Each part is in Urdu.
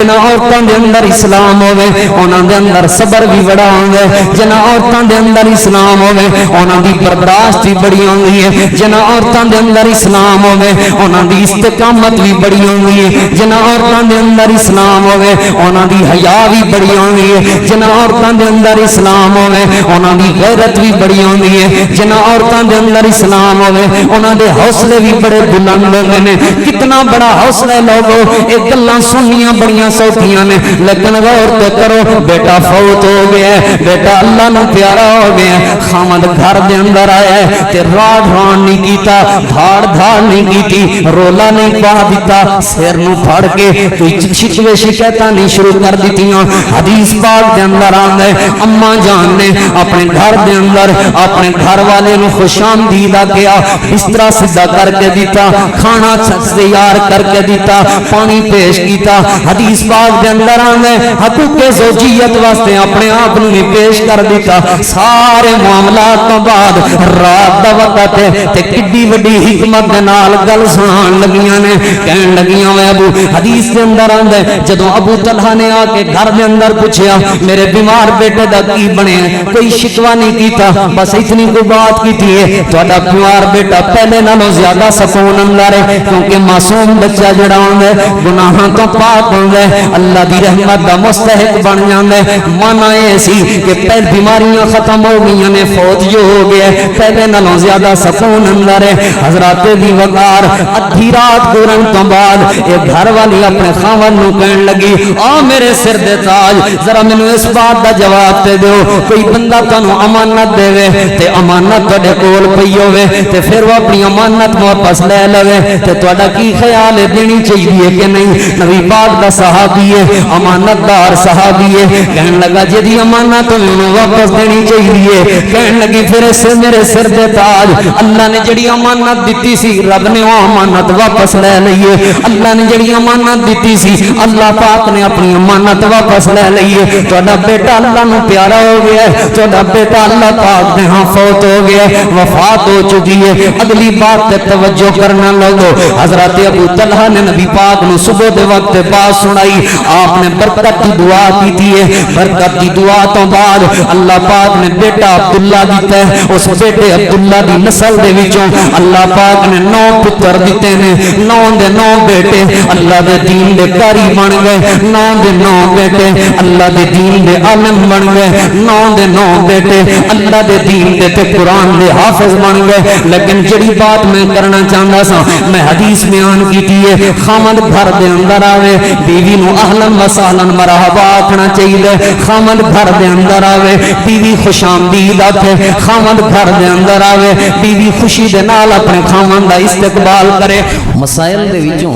جنہاں عورتاں دے اندر اسلام ہوے انہاں دے اندر صبر بھی بڑا ہوندا ہے، جنہاں عورتاں دے اندر اسلام ہوے انہاں دی برداشت بھی بڑی ہوندی ہے، جنہاں عورتاں دے اندر اسلام ہوے انہاں دی استقامت بھی بڑی ہوندی ہے، جنہاں عورتاں دے اندر اسلام ہوے انہاں دی حیا بھی بڑی ہوندی ہے، جنہاں عورتاں دے اندر اسلام ہوے انہاں دی غیرت بھی بڑی ہوندی ہے، جنہاں عورتاں دے اندر اسلام ہوے انہاں دے حوصلے بھی بڑے بلند ہوندے نے۔ کتنا بڑا حوصلہ لوگو، ایک گلاں سننیاں بڑیاں سوکھیاں نے، لیکن غور تے کرو بیٹا فوت ہو گیا ہے، بیٹا اللہ نو پیارا ہو گیا ہے، خامد گھر دے اندر آیا ہے تے راڑ ران نہیں کیتا، دھاڑ دھاڑ نہیں کیتی، رولا نہیں پا دیتا، سر نو پھڑ کے کوئی شکوے شکایتاں نہیں شروع کر دیتیاں۔ حدیث پاک دے اندر آندا ہے اماں جان نے اپنے گھر دے اندر اپنے گھر والے نو خوش آمدید کیا، بستر سیدھا کر کے دیتا، کھانا تیار کر کے دیتا، پانی پیش کیتا۔ حدیث پاک دے اندر آندا ہے حقوق زوجیت واسطے اپنے آپ نو پیش کر دیتا۔ سارے معاملات تو بعد رات دا وقت ہے تے کڈی وڈی حکمت دے نال گل سنان لگیاں نے، کہن لگیاں اے ابو، حدیث دے اندر آندا ہے جدوں ابو طلحہ نے آ کے گھر دے اندر پوچھیا میرے بیمار بیٹے دا کی بنے، کوئی شکوا نہیں کیتا، بس اتنی کوئی بات کیتی ہے تہاڈا بیمار بیٹا پہلے نالوں زیادہ سکون اندر ہے، کیونکہ معصوم بچہ جڑا ہوندا ہے گناہاں تو پاک ہوندا ہے، اللہ دی رحمت دا مستحق بن جاندا ہے۔ مانا اے سی کہ پہلے بیماریاں ختم ہو گئی نے، فوت جو ہو گیا ہے پہلے نالوں زیادہ سکون اندر ہے۔ حضرات دی وقار ادھی رات گزرن تو بعد ایک گھر والی اپنے خاوند نو کہن لگی آ میرے سر دے تاج ذرا مینوں اس بات دا جواب تے دیو، کوئی بندہ تانوں امانت دے تے امانت تہاڈے کول پئی ہوے تے پھر وہ اپنی امانت واپس لے لوے تے تہاڈا کی خیال ہے دینی چاہیے کہ نہیں؟ نبی پاک دا صحابی ہے، امانت دار صحابی ہے، کہن لگا جدی امانت انہوں واپس دینی چاہیے، کہن لگی پھر اس میرے سر دے تاج اللہ نے جڑی امانت دیتی سی رب نے وہ امانت واپس لے لئیے، اللہ نے جڑی امانت دیتی سی اللہ پاک نے اپنی امانت واپس لے لئیے۔ تہاڈا بیٹا اللہ نو پیارا ہو گیا ہے، تہاڈا بیٹا اللہ پاک نے ہاں فوت ہو گیا ہے، وفات ہو چکی ہے۔ اگلی بات تے توجہ کرنا لوگو، حضرت ابو طلحہ نے نبی پاک نے صبح دے وقت بات سنائی، آپ نے برکت کی دعا کی تھی ہے، برکت کی دعا تو بعد اللہ پاک نے بیٹا عبداللہ دیتا ہے، اس بیٹے عبداللہ دی نسل دے وچوں اللہ پاک نے 9 پتر دیتے ہیں، 9 دے 9 بیٹے اللہ دے دین دے قاری بن گئے، 9 دے 9 بیٹے اللہ دے دین دے عالم بن گئے، 9 دے 9 بیٹے اللہ دے دین دے تے قرآن دے حافظ بن گئے۔ لیکن جڑی بات میں کرنا چاہتا سا میں حدیث بیان کیتی ہے، خامد گھر دے اندر آوے بیوی نو اہلاً و سہلاً مرحبا آکھنا چاہیے، خامد گھر دے اندر آوے بیوی خوش آمدید آکھے، خامد گھر دے اندر آوے بیوی خوشی دے نال اپنے خامد دا استقبال کرے۔ مسائل دے وچوں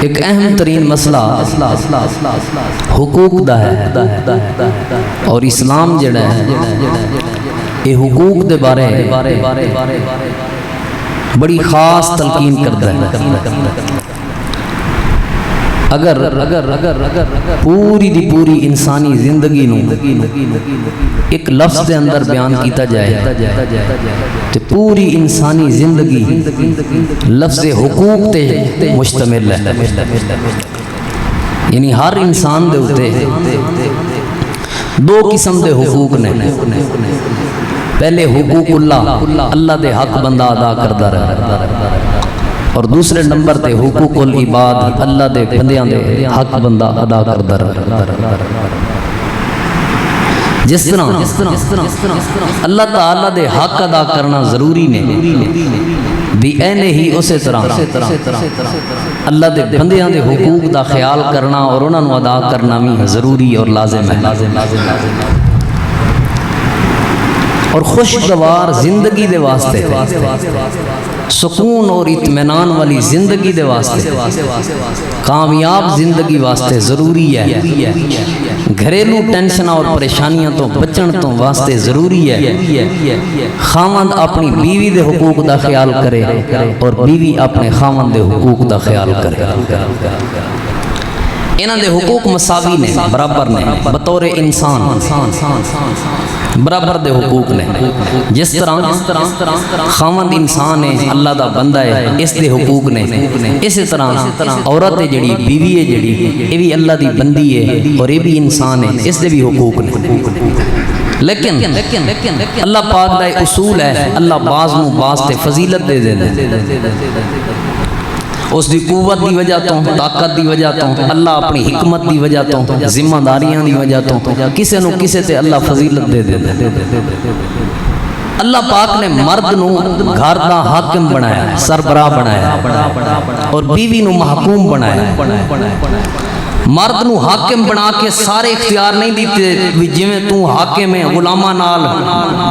ایک اہم ترین مسئلہ حقوق دا ہے، اور اسلام جڑا ہے یہ حقوق دے بارے بڑی خاص تلقین کرتا ہے۔ اگر پوری دی پوری انسانی زندگی نو ایک لفظ دے اندر بیان کیتا جائے تو پوری انسانی زندگی لفظ حقوق تے مشتمل ہے، یعنی ہر انسان دے ہوتے 2 قسم دے حقوق نے، پہلے حقوق اللہ دے حق بندہ ادا کردا رہے، اور دوسرے نمبر تے حقوق العباد اللہ دے بندیاں دے حق بندہ ادا کردا رہے۔ جس طرح اللہ تعالیٰ دے حق ادا کرنا ضروری نے بھی اینے ہی اسی طرح اللہ دے بندیاں دے حقوق دا خیال کرنا اور انہاں نو ادا کرنا بھی ضروری اور لازم ہے۔ اور خوشگوار زندگی دے واسطے، سکون اور اطمینان والی زندگی دے واسطے، کامیاب زندگی واسطے ضروری ہے، گھریلو ٹینشن اور پریشانیاں تو بچن تو واسطے ضروری ہے خاوند اپنی بیوی دے حقوق دا خیال کرے اور بیوی اپنے خاوند دے حقوق دا خیال کرے۔ انہاں دے حقوق مساوی نے، برابر نے، بطور انسان برابر دے حقوق نے جس طرح خاوند انسان ہے اللہ دا بندہ ہے اس دے حقوق نے اسی طرح عورت ہے جڑی بیوی ہے جڑی یہ بھی اللہ دی بندی ہے اور یہ بھی انسان ہے اس دے بھی حقوق نے لیکن اللہ پاک دا اصول ہے اللہ بعض نو بعض تے فضیلت دے دے اس دی قوت دی وجہ تو طاقت دی وجہ تو اللہ اپنی حکمت دی وجہ تو ذمہ داریاں دی وجہ تو کسے نو کسے تے اللہ فضیلت دے دے اللہ پاک نے مرد نو گھر دا حاکم بنایا سربراہ بنایا اور بیوی نو محکوم بنایا مرد نو حاکم بنا کے سارے اختیار نہیں دیتے جویں تو حاکم ہے غلاماں نال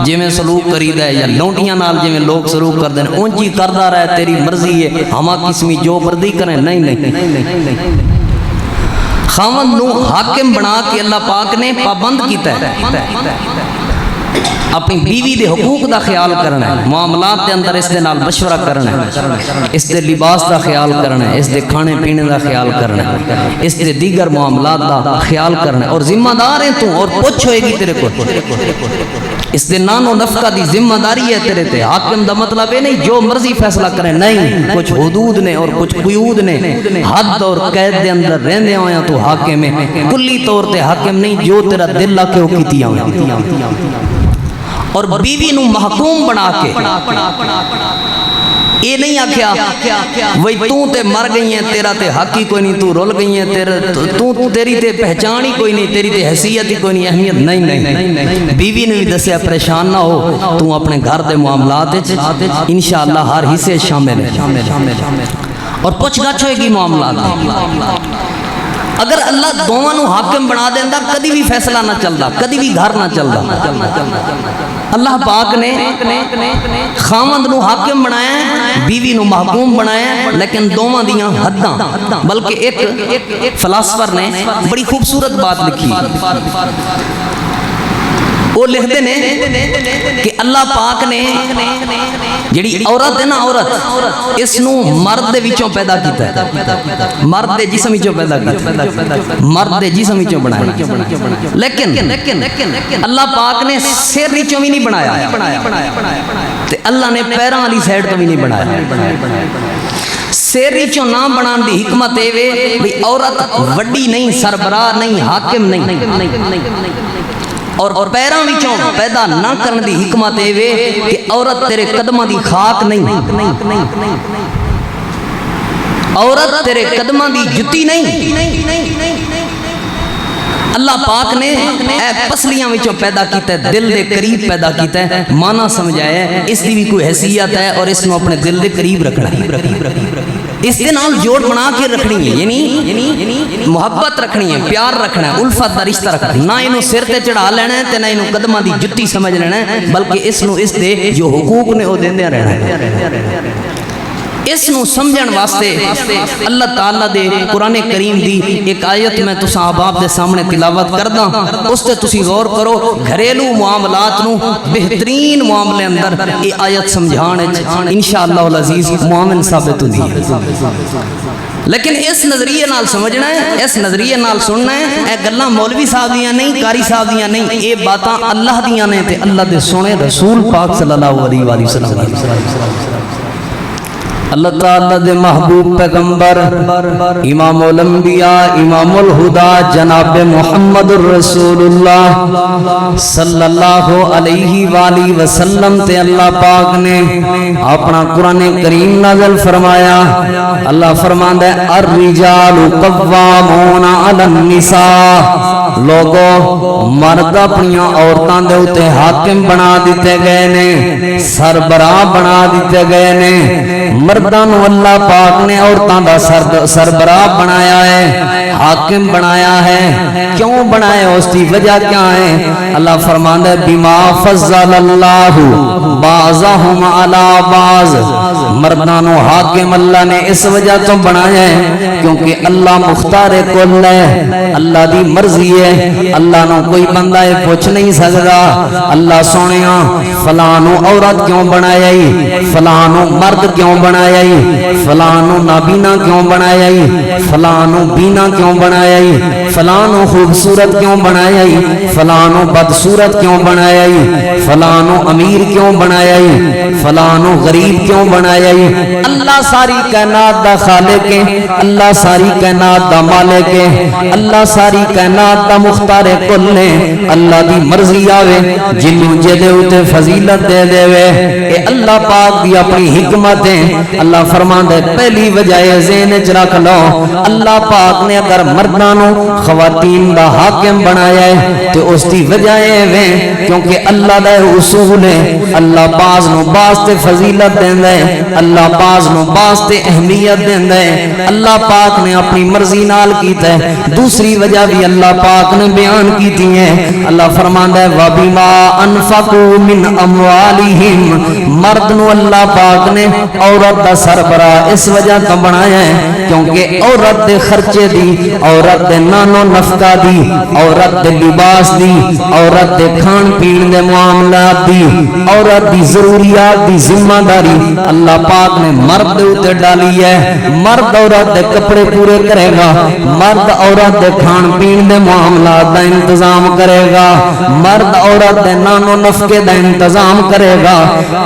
جویں سلوک کریدا ہے یا لونڈیاں نال جویں لوگ سلوک کردے ہیں اونجی کردا رہے تیری مرضی ہے ہما قسمی جو مرضی کریں نہیں خاوند نو حاکم بنا کے اللہ پاک نے پابند کیتا ہے اپنی بیوی دے حقوق دا خیال کرنا ہے معاملات دے اندر اس دے نال مشورہ کرنا ہے اس دے لباس دا خیال کرنا ہے اس دے کھانے پینے دا خیال کرنا ہے اس دے دیگر معاملات دا خیال کرنا ہے اور ذمہ دار ہیں تو اور پوچھ ہوئے گی تیرے کو اس دے نان و نفقہ دی ذمہ داری ہے تیرے تے حاکم دا مطلب ہے نہیں جو مرضی فیصلہ کریں نہیں کچھ حدود نے اور کچھ قیود نے حد اور قید دے اندر رہنے آیا تو حاکم ہے کلی طور تے حاکم نہیں جو تیرا دل لا کے کیتی آیا اور بیوی نو محکوم بنا کے یہ نہیں آکھیا وہی تو تے مر گئی ہیں تیرا تے حق ہی کوئی نہیں تو رول گئی ہیں تیری تے پہچان ہی کوئی نہیں تیری تے حیثیت ہی کوئی نہیں اہمیت نہیں بیوی نے بھی دسیا پریشان نہ ہو تو اپنے گھر دے معاملات انشاءاللہ ہر حصے شامل ہے اور پوچھ گچھ ہوئے گی معاملات اگر اللہ دونوں نو حاکم بنا دیندا کدی بھی فیصلہ نہ چلدا کدی بھی گھر نہ چلدا اللہ پاک نے خاوند نو حاکم بنایا ہے بیوی نو محکوم بنایا ہے لیکن دونوں دیاں حداں بلکہ ایک فلسفر نے بڑی خوبصورت بات لکھی وہ لکھتے ہیں کہ اللہ پاک نے جڑی عورت ہے نا عورت اس نو مرد دے وچوں پیدا کیتا ہے مرد دے جسم وچوں پیدا کیتا ہے مرد دے جسم وچوں بنایا لیکن اللہ پاک نے سر وچوں بھی نہیں بنایا تے اللہ نے پیراں والی سائیڈ تو بھی نہیں بنایا سر وچوں نہ بنان دی حکمت اے وے بھئی عورت وڈی نہیں سربراہ نہیں حاکم نہیں اور پیراں وچوں پیدا نہ کرن دی حکمت اے وے کہ عورت تیرے قدماں دی خاک نہیں عورت تیرے قدماں دی جتی نہیں اللہ پاک نے اے پسلیاں وچوں پیدا کیتا ہے دل دے قریب پیدا کیتا ہے معنی سمجھایا ہے اس دی بھی کوئی حیثیت ہے اور اس نو اپنے دل دے قریب رکھنا ہے اس دے نال جوڑ بنا کے رکھنی ہے یعنی محبت رکھنی ہے پیار رکھنا ہے الفت دا رشتہ رکھنا ہے نہ اینو سر تے چڑھا لینا ہے تے نہ اینو قدماں دی جتی سمجھ لینا ہے بلکہ اس نو اس دے جو حقوق نے او دیندے رہنا ہے اس نو سمجھن واسطے اللہ تعالیٰ دے قرآن کریم دی ایک آیت میں تساں احباب دے سامنے تلاوت کرداں اس تے تسی غور کرو گھریلو معاملات نو بہترین معاملے اندر یہ آیت سمجھانے انشاءاللہ العزیز معاون ثابت ہوندی ہے لیکن اس نظریے نال سمجھنا ہے اس نظریے نال سننا ہے اے گلاں مولوی صاحب دیاں نہیں قاری صاحب دیاں نہیں اے باتاں اللہ دیاں نے تے اللہ دے سونے رسول پاک صلی اللہ علیہ وآلہ وسلم اللہ تعالیٰ دے محبوب پیغمبر امام الانبیاء امام الہدا جناب محمد الرسول اللہ صلی اللہ علیہ وآلہ وسلم تے اللہ پاک نے اپنا قرآن کریم نازل فرمایا اللہ فرماندا ہے الرجال قوامون علی النساء لوگوں مرد اپنی عورتاں دے اوتے حاکم بنا دیتے گئے نے سربراہ بنا دیتے گئے نے مردان اللہ پاک نے عورتاں دا سربراہ بنایا ہے حاکم بنایا ہے کیوں بنایا اس کی وجہ کیا ہے اللہ فرماندا ہے بما فضل اللہ بعضهم علی بعض مردان و حاکم اللہ نے اس وجہ تو بنایا ہے کیونکہ اللہ مختار کل ہے اللہ دی مرضی ہے اللہ نو کوئی بندہ پوچھ نہیں سکتا اللہ سونیا فلانو عورت کیوں بنایا فلانو مرد کیوں بنایا بنایا فلاں نو نابینا کیوں بنایا فلاں نو بینا کیوں بنایا فلاں نو خوبصورت کیوں بنایا فلاں نو بدصورت کیوں بنایا فلاں نو امیر کیوں بنایا فلاں نو غریب کیوں بنایا اللہ ساری کائنات دا خالق ہے اللہ ساری کائنات دا مالک ہے اللہ ساری کائنات دا مختار کل ہے اللہ دی مرضی آوے جنوں جدے اتے فضیلت دے دے وے اے اللہ پاک دی اپنی حکمت ہے اللہ فرمان دے پہلی وجہ ذہن وچ رکھ لو اللہ پاک نے اگر مردانوں خواتین دا حاکم بنایا ہے تو اس دی وجہ ہے کیونکہ اللہ دا اصول ہے اللہ باز نو باز تے فضیلت دیندا ہے اللہ باز نو باز تے اہمیت دیندا ہے اللہ پاک نے اپنی مرضی نال کیتا ہے دوسری وجہ بھی اللہ پاک نے بیان کیتی ہے اللہ فرماندا ہے وَبِمَا أَنفَقُوا مِنْ أَمْوَالِهِمْ مرد نو اللہ پاک نے عورت دا سربراہ اس وجہ تو بنایا ہے کیونکہ عورت دے خرچے دی عورت دے نانو نفقہ دی عورت دے لباس دی عورت دے کھان پین دے معاملات دی عورت دی ضروریات دی ذمہ داری اللہ پاک نے مرد دے اوتے ڈالی ہے مرد عورت دے کپڑے پورے کرے گا مرد عورت دے کھان پین دے معاملات دا انتظام کرے گا مرد عورت دے نانو نفقے دا انتظام کرے گا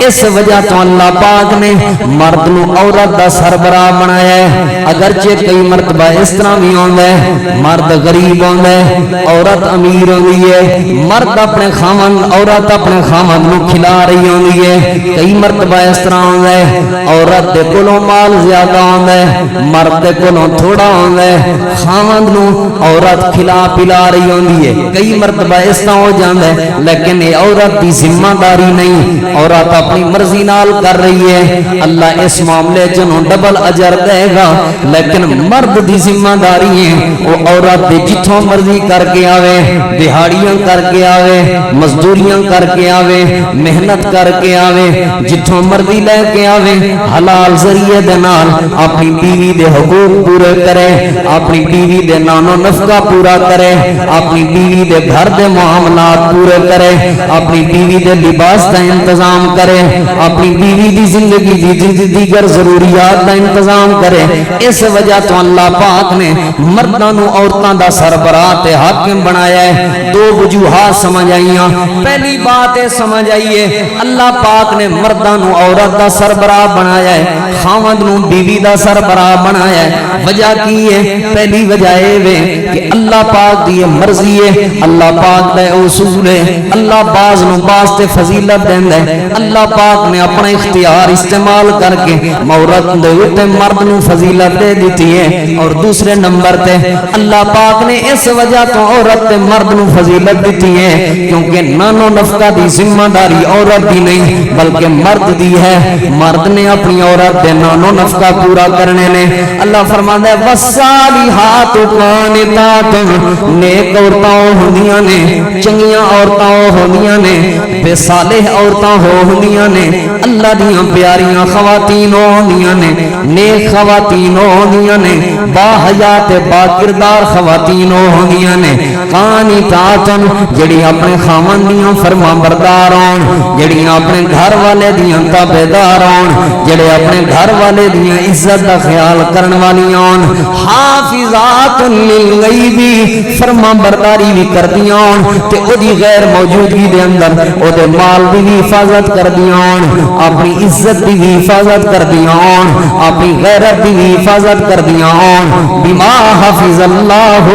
اس وجہ تو اللہ پاک نے مرد نو عورت دا سربراہ بنایا ہے اگرچہ کئی مرتبہ اس طرح بھی ہوندا ہے مرد غریب ہوندا ہے عورت امیر ہوندی ہے مرد اپنے خاوند عورت اپنے خاوند نو کھلا رہی ہوندی ہے کئی مرتبہ اس طرح ہوندا ہے عورت دے کولوں مال زیادہ ہوندا ہے مرد دے کولوں تھوڑا ہوندا ہے خاوند نو عورت کھلا پلا رہی ہوندی ہے کئی مرتبہ اس طرح ہو جاندا ہے لیکن یہ عورت دی ذمہ داری نہیں عورت اپنی مرضی نال کر رہی ہے اللہ اس معاملے چنوں ڈبل اجر دے گا لیکن مرد دی ذمہ داری ہے وہ عورت دے جتھوں مرضی کر کے آوے دہاڑیاں کر کے آوے مزدوریاں کر کے آوے محنت کر کے آوے جتھوں مرضی لے کے آوے حلال ذریعے دے نال اپنی بیوی دے حقوق پورے کرے اپنی بیوی دے نانو نفقہ پورا کرے اپنی بیوی دے گھر دے معاملات پورے کرے اپنی بیوی دے لباس دا انتظام کرے اپنی بیوی دی زندگی دی دیگر ضروریات دا انتظام کرے اس وجہ تو اللہ پاک نے مرداں نو عورتاں دا سربراہ تے حاکم بنایا ہے دو وجوہات سمجھ آئیاں پہلی بات ہے سمجھ آئیے اللہ پاک نے مرداں نو عورت دا سربراہ بنایا ہے خاوند نو بیوی دا سربراہ بنایا ہے وجہ کی ہے پہلی وجہ ہے کہ اللہ پاک دی مرضی ہے اللہ پاک دا اصول ہے اللہ باز نو باز تے فضیلت دیندا ہے اللہ پاک نے اپنا اختیار استعمال کر کے عورت دے اوتے مرد نو فضیلت دے دیتی ہے اور دوسرے نمبر تے اللہ پاک نے اس وجہ تو عورت تے مرد نو فضیلت دیتی ہے کیونکہ نانو نفقہ دی ذمہ داری عورت دی نہیں بلکہ مرد دی ہے مرد نے اپنی عورت دے نانو نفقہ پورا کرنے نے اللہ فرماندا ہے والصالحات قانتات نیک عورتاں ہوندیاں نے چنگیاں عورتاں ہوندیاں نے بے صالح عورتاں ہوندیاں نے اللہ دیاں پیاریاں خواتین ہوندیاں نے نیک خواتین ہوندیاں نے با حیا تے با کردار خواتین ہوندیاں نے قانتات جڑی اپنے خاوند دیاں فرما بردار ہون جڑی اپنے گھر والے دیاں تابعدار ہون جڑے اپنے گھر والے دیاں عزت دا خیال کرن والیاں ہون حافظات للغیب فرما برداری بھی کردیاں ہون تے او دی غیر موجودگی دے اندر او دے مال دی بھی حفاظت کردیاں ہون اپنی عزت دی بھی حفاظت کردیاں ہون اپنی غیرت دی بھی حفاظت کردیاں ہون بما حافظ اللہ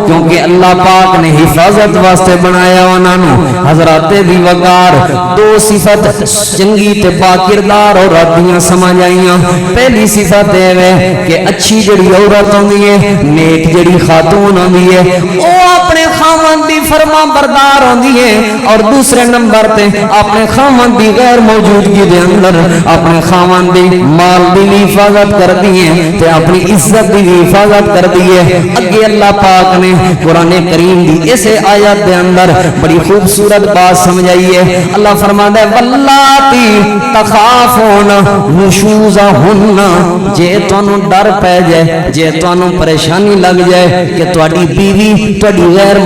کیونکہ اللہ پاک نے حفاظت واسطے بنایا انہاں نو حضرات دی وقار دو صفت چنگی تے با کردار عورت دیاں سمجھ آئیاں پہلی صفت ہے کہ اچھی جڑی عورت ہوندی ہے نیک جڑی خاتون ہوندی ہے او اپنے خاوند دی فرما بردار ہوندی ہے اور دوسرے نمبر تے اپنے خاوند دی غیر موجودگی دے اندر اپنے خاوند دی مال دی حفاظت کردی ہے تے اپنی عزت دی حفاظت کردی ہے اگے اللہ پاک نے قرآن کریم دی اس آیت دے اندر بڑی خوبصورت بات سمجھائی ہے اللہ فرماتا ہے واللاتی تخافون نشوزہن جے تانوں ڈر پے جائے جے تانوں پریشانی لگ جائے کہ تہاڈی بیوی تہاڈی غیر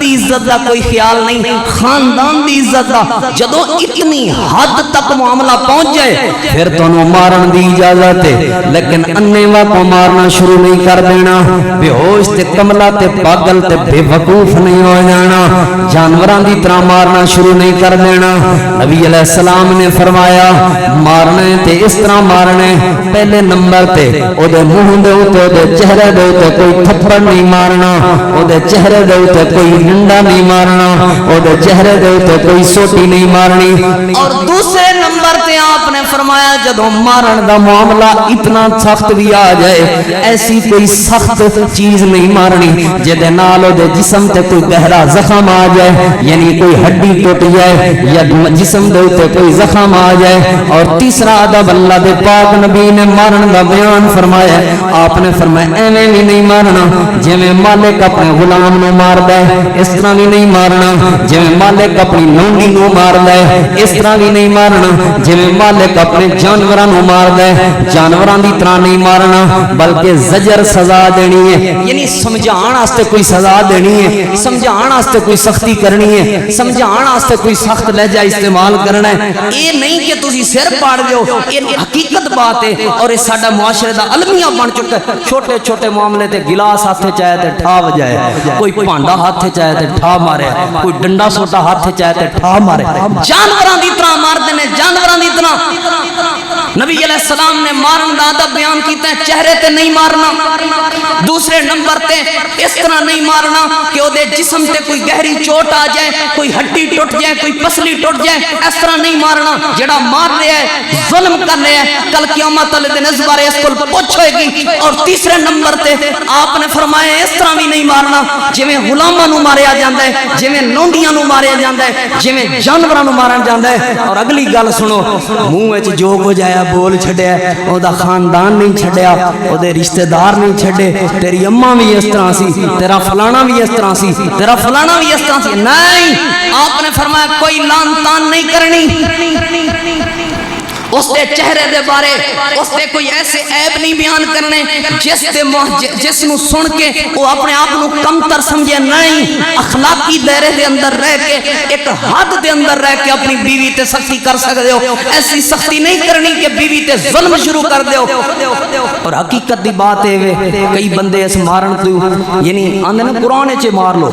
دی عزت دا کوئی خیال نہیں, خاندان دی عزت دا. جدوں اتنی حد تک معاملہ پہنچ جائے پھر تانوں مارن دی اجازت ہے, لیکن انے کو مارنا شروع نہیں کر دینا. بے ہوش تے کملا تے پاگل تے بے وقوف نہیں ہو جانا. جانوراں دی طرح مارنا شروع نہیں کر دینا. نبی علیہ السلام نے فرمایا مارنے تے اس طرح مارنے, پہلے نمبر تے او دے منہ دے اوتے او دے چہرے دے اوتے کوئی تھپڑ نہیں مارنا, او دے چہرے دے اوتے کوئی ڈنڈا نہیں مارنا, او دے چہرے دے اوتے کوئی سوٹی نہیں مارنی. اور دوسرے نمبر تے آپ نے فرمایا جدوں مارن دا معاملہ اتنا سخت بھی آ جائے, ایسی کوئی سخت چیز نہیں مارنی جدے نال او دے جسم تے کوئی گہرا زخم آ جائے, یعنی کوئی ہڈی ٹوٹ جائے یا جسم دے اوتے کوئی زخم آ جائے. اور تیسرا ادب اللہ دے پاک نبی نے مارن دا بیان فرمایا. آپ نے فرمایا ایویں بھی نہیں مارنا جویں مالک اپنے غلام نو ماردا ہے, اس طرح بھی نہیں مارنا جویں مالک اپنی لونڈی نو ماردا ہے, اس طرح بھی نہیں مارنا جویں مالک اپنے جانوراں نو ماردا ہے, جانوراں دی طرح نہیں مارنا, بلکہ زجر سزا دینی ہے, یعنی سمجھان واسطے کوئی سزا دینی ہے, سمجھان واسطے کوئی سختی کرنی ہے, سمجھان واسطے کوئی سخت لہجہ استعمال کرنا ہے. یہ نہیں کہ تسی سر پاڑ دیو, یہ حقیقت بات ہے. اور یہ ساڈا معاشرے دا المیہ بن چکا ہے. چھوٹے چھوٹے معاملے تے گلاس ہاتھ چاہے تے ٹھا وجائے, کوئی بھانڈا ہاتھ چاہے تے ٹھا مارے, کوئی ڈنڈا سوٹا ہاتھ چاہے تے ٹھا مارے. جانوراں دی طرح ماردے نے, جانوراں دی طرح. نبی علیہ السلام نے مارن دا ادب بیان کیتا ہے, چہرے تے نہیں مارنا. دوسرے نمبر تے اس طرح نہیں مارنا کہ او دے جسم تے کوئی گہری چوٹ آ جائے, کوئی ہڈی ٹوٹ جائے, کوئی پسلی ٹوٹ جائے, اس طرح نہیں مارنا. جڑا مار رہا ہے ظلم کر رہا ہے, کل قیامت والے دن اس بارے اس کو پوچھ ہوئے گی. اور تیسرے نمبر تے آپ نے فرمایا اس طرح بھی نہیں مارنا جویں غلاماں نو ماریا جاندا ہے, جویں لونڈیاں نو ماریا جاندا ہے, جویں جانوراں نو مارن جاندا ہے. اور اگلی گل سنو, منہ وچ جو کچھ آیا بول چھڈیا, او دا خاندان نہیں چھڈیا, او دے رشتہ دار نہیں چھڈے. تیری اماں بھی اس طرح سی, تیرا فلانا بھی اس طرح سی, تیرا فلانا بھی اس طرح سی. نہیں, آپ نے فرمایا کوئی لان تان نہیں کرنی. اس دے چہرے دے بارے اس دے کوئی ایسے عیب نہیں بیان کرنے جس نو سن کے وہ اپنے آپ نو کم تر سمجھے. نہیں, اخلاقی دائرے دے اندر رہ کے, ایک حد دے اندر رہ کے اپنی بیوی تے سختی کر سکتے ہو. ایسی سختی نہیں کرنی کہ بیوی تے ظلم شروع کر دیو. اور حقیقت دی بات ہے, کئی بندے اس مارن تو یعنی آندے نا قرآن چ مار لو,